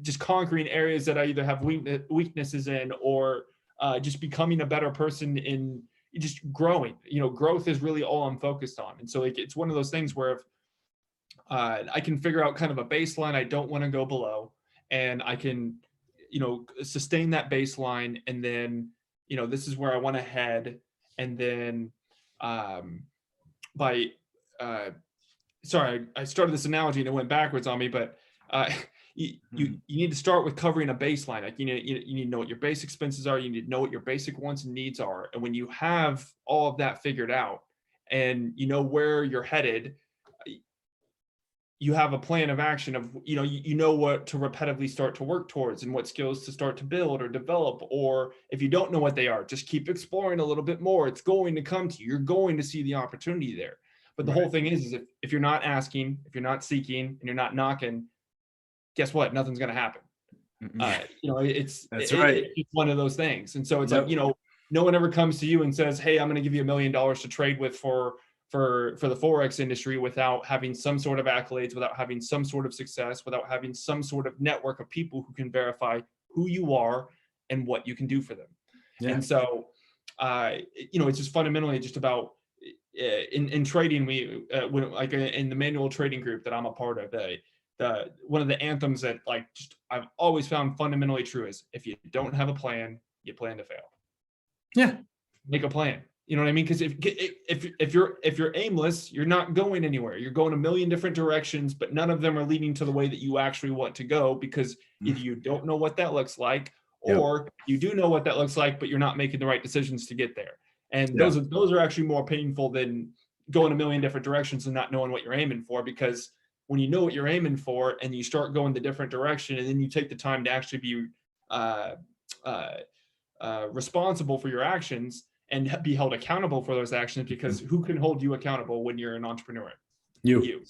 just conquering areas that I either have weaknesses in, or just becoming a better person in just growing. Growth is really all I'm focused on. And so, like, it's one of those things where if I can figure out kind of a baseline I don't want to go below, and I can, sustain that baseline, and then, this is where I want to head. And then by sorry, I started this analogy and it went backwards on me, but you need to start with covering a baseline. Like, you need to know what your base expenses are. You need to know what your basic wants and needs are. And when you have all of that figured out, and you know where you're headed, you have a plan of action of, you know what to repetitively start to work towards and what skills to start to build or develop. Or if you don't know what they are, just keep exploring a little bit more. It's going to come to you. You're going to see the opportunity there. But the whole thing is if you're not asking, if you're not seeking, and you're not knocking, guess what? Nothing's going to happen. It's one of those things. And so it's like, no one ever comes to you and says, hey, I'm going to give you $1 million to trade with for the Forex industry without having some sort of accolades, without having some sort of success, without having some sort of network of people who can verify who you are and what you can do for them. Yeah. And so, it's just fundamentally just about in trading. We like in the manual trading group that I'm a part of, one of the anthems that I've always found fundamentally true is if you don't have a plan, you plan to fail. Yeah. Make a plan. You know what I mean? Because if you're aimless, you're not going anywhere. You're going a million different directions, but none of them are leading to the way that you actually want to go, because either you don't know what that looks like, or you do know what that looks like, but you're not making the right decisions to get there. And those are actually more painful than going a million different directions and not knowing what you're aiming for. Because when you know what you're aiming for and you start going the different direction, and then you take the time to actually be responsible for your actions and be held accountable for those actions, because who can hold you accountable when you're an entrepreneur? You.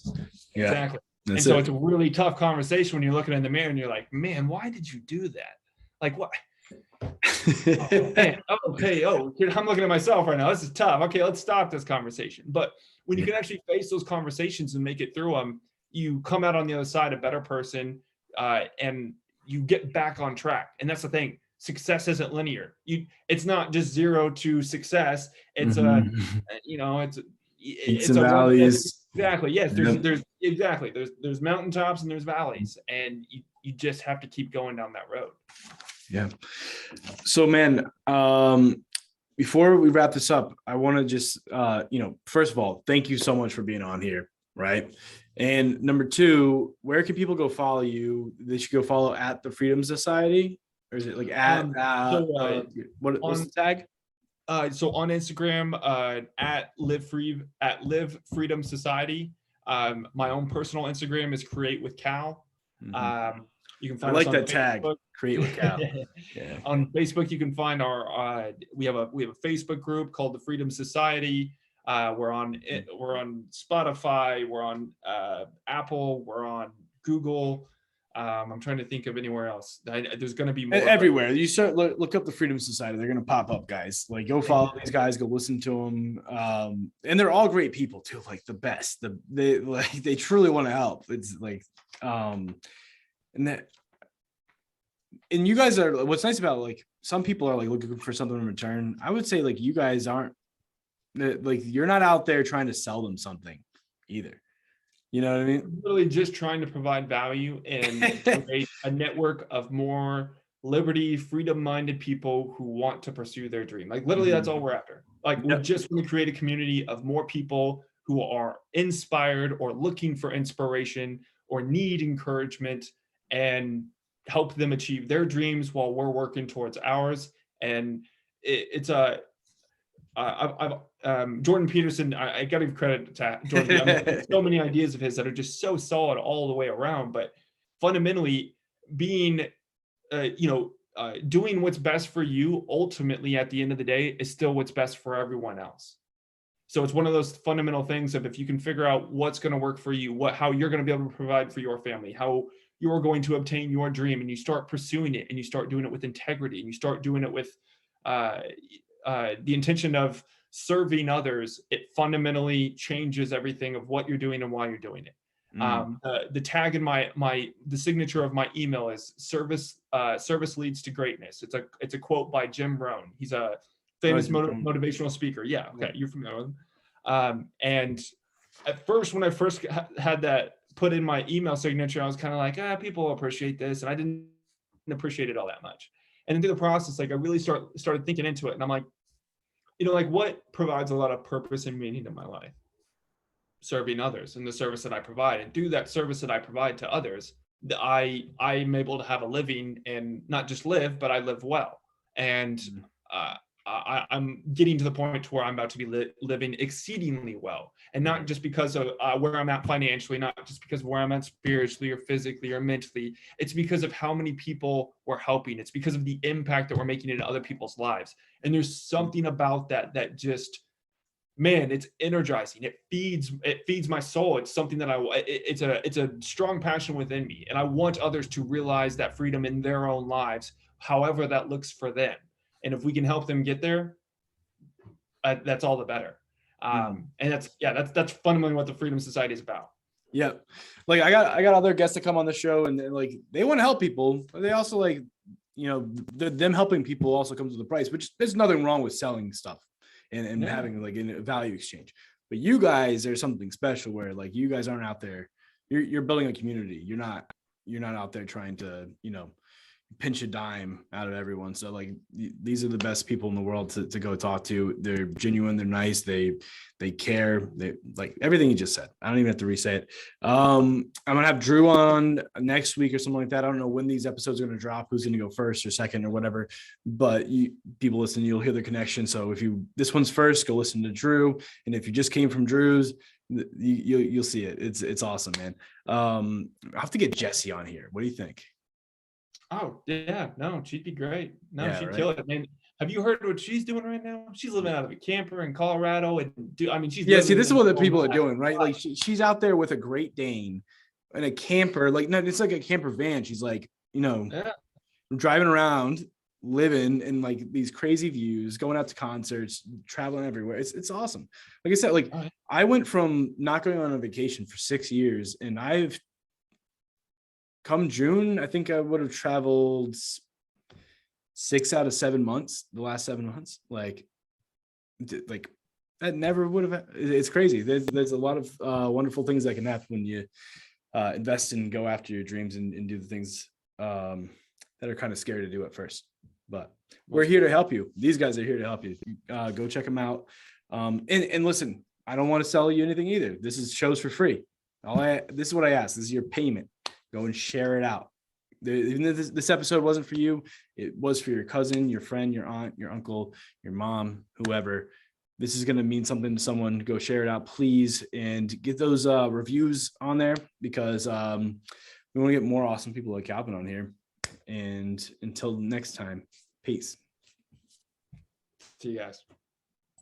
Yeah. Exactly. So it's a really tough conversation when you're looking in the mirror and you're like, man, why did you do that? Like, what? Oh, man. Okay. Oh, I'm looking at myself right now. This is tough. Okay, let's stop this conversation. But when you can actually face those conversations and make it through them, you come out on the other side a better person, and you get back on track. And that's the thing. Success isn't linear. It's not just 0 to success. It's it's some valleys. Exactly. Yes. There's mountaintops and there's valleys, and you just have to keep going down that road. Yeah. So, man, before we wrap this up, I want to just, first of all, thank you so much for being on here. Right. And number 2, where can people go follow you? They should go follow at the Freedom Society, or is it like what's the tag? So on Instagram, at Live Freedom Society. My own personal Instagram is Create with Cal. You can find I like us on that Facebook. Tag. Create with Cal. Yeah. On Facebook, you can find our we have a Facebook group called the Freedom Society. We're on Spotify. We're on Apple. We're on Google. I'm trying to think of anywhere else. There's going to be more everywhere. You start look up the Freedom Society. They're going to pop up, guys. Like, go follow these guys. Go listen to them. And they're all great people too. Like the best. They truly want to help. It's like, and you guys are. What's nice about, like, some people are like looking for something in return. I would say, like, you guys aren't. Like, you're not out there trying to sell them something either. You know what I mean? Literally just trying to provide value and create a network of more liberty, freedom-minded people who want to pursue their dream. Like, literally, that's all we're after. Like, we just want to create a community of more people who are inspired or looking for inspiration or need encouragement, and help them achieve their dreams while we're working towards ours. And Jordan Peterson, I got to give credit to Jordan. So many ideas of his that are just so solid all the way around. But fundamentally, being, doing what's best for you, ultimately at the end of the day, is still what's best for everyone else. So it's one of those fundamental things of, if you can figure out what's going to work for you, how you're going to be able to provide for your family, how you're going to obtain your dream, and you start pursuing it, and you start doing it with integrity, and you start doing it with the intention of serving others, it fundamentally changes everything of what you're doing and why you're doing it. The tag in the signature of my email is service leads to greatness. It's a quote by Jim Rohn. He's a famous motivational speaker. Yeah. Okay. You're familiar with him. And at first, when I first had that put in my email signature, I was kind of like, people appreciate this. And I didn't appreciate it all that much. And then through the process, like, I really started thinking into it. And I'm like, what provides a lot of purpose and meaning in my life? Serving others and the service that I provide. And through that service that I provide to others, I'm able to have a living, and not just live, but I live well. And I'm getting to the point to where I'm about to be living exceedingly well, and not just because of where I'm at financially, not just because of where I'm at spiritually or physically or mentally. It's because of how many people we're helping. It's because of the impact that we're making in other people's lives. And there's something about that just, man, it's energizing. It feeds my soul. It's something that it's a strong passion within me, and I want others to realize that freedom in their own lives, however that looks for them. And if we can help them get there, that's all the better. And that's fundamentally what the Freedom Society is about. Yeah. Like I got other guests that come on the show and like they want to help people, but they also like, them helping people also comes with a price, which there's nothing wrong with selling stuff and having like a value exchange. But you guys, there's something special where like you guys aren't out there. You're building a community. You're not out there trying to, pinch a dime out of everyone. So like these are the best people in the world to go talk to. They're genuine. They're nice. They care. They like everything you just said. I don't even have to re-say it. I'm going to have Drew on next week or something like that. I don't know when these episodes are going to drop, who's going to go first or second or whatever, but people listen, you'll hear the connection. So if this one's first, go listen to Drew. And if you just came from Drew's, you'll see it. It's awesome, man. I'll have to get Jesse on here. What do you think? Oh yeah, no, she'd be great. No, Yeah, she'd right? kill it. Man, have you heard what she's doing right now? She's living out of a camper in Colorado, and she's Yeah, see, living this is the what the people are Nomad doing, right? Like life. she's out there with a Great Dane and a camper. Like, no, it's like a camper van. She's like, Yeah. driving around, living in like these crazy views, going out to concerts, traveling everywhere. It's awesome. Like I said, like Oh, yeah. I went from not going on a vacation for 6 years, and I've come June, I think I would have traveled 6 out of 7 months, the last 7 months. Like that never would have. It's crazy. There's a lot of wonderful things that can happen when you invest and go after your dreams and do the things that are kind of scary to do at first. But we're here to help you. These guys are here to help you. Go check them out. And listen, I don't want to sell you anything either. This is shows for free. This is what I ask. This is your payment. Go and share it out. Even if this episode wasn't for you, it was for your cousin, your friend, your aunt, your uncle, your mom, whoever. This is going to mean something to someone. Go share it out, please, and get those reviews on there because we want to get more awesome people like Calvin on here. And until next time, peace. See you guys.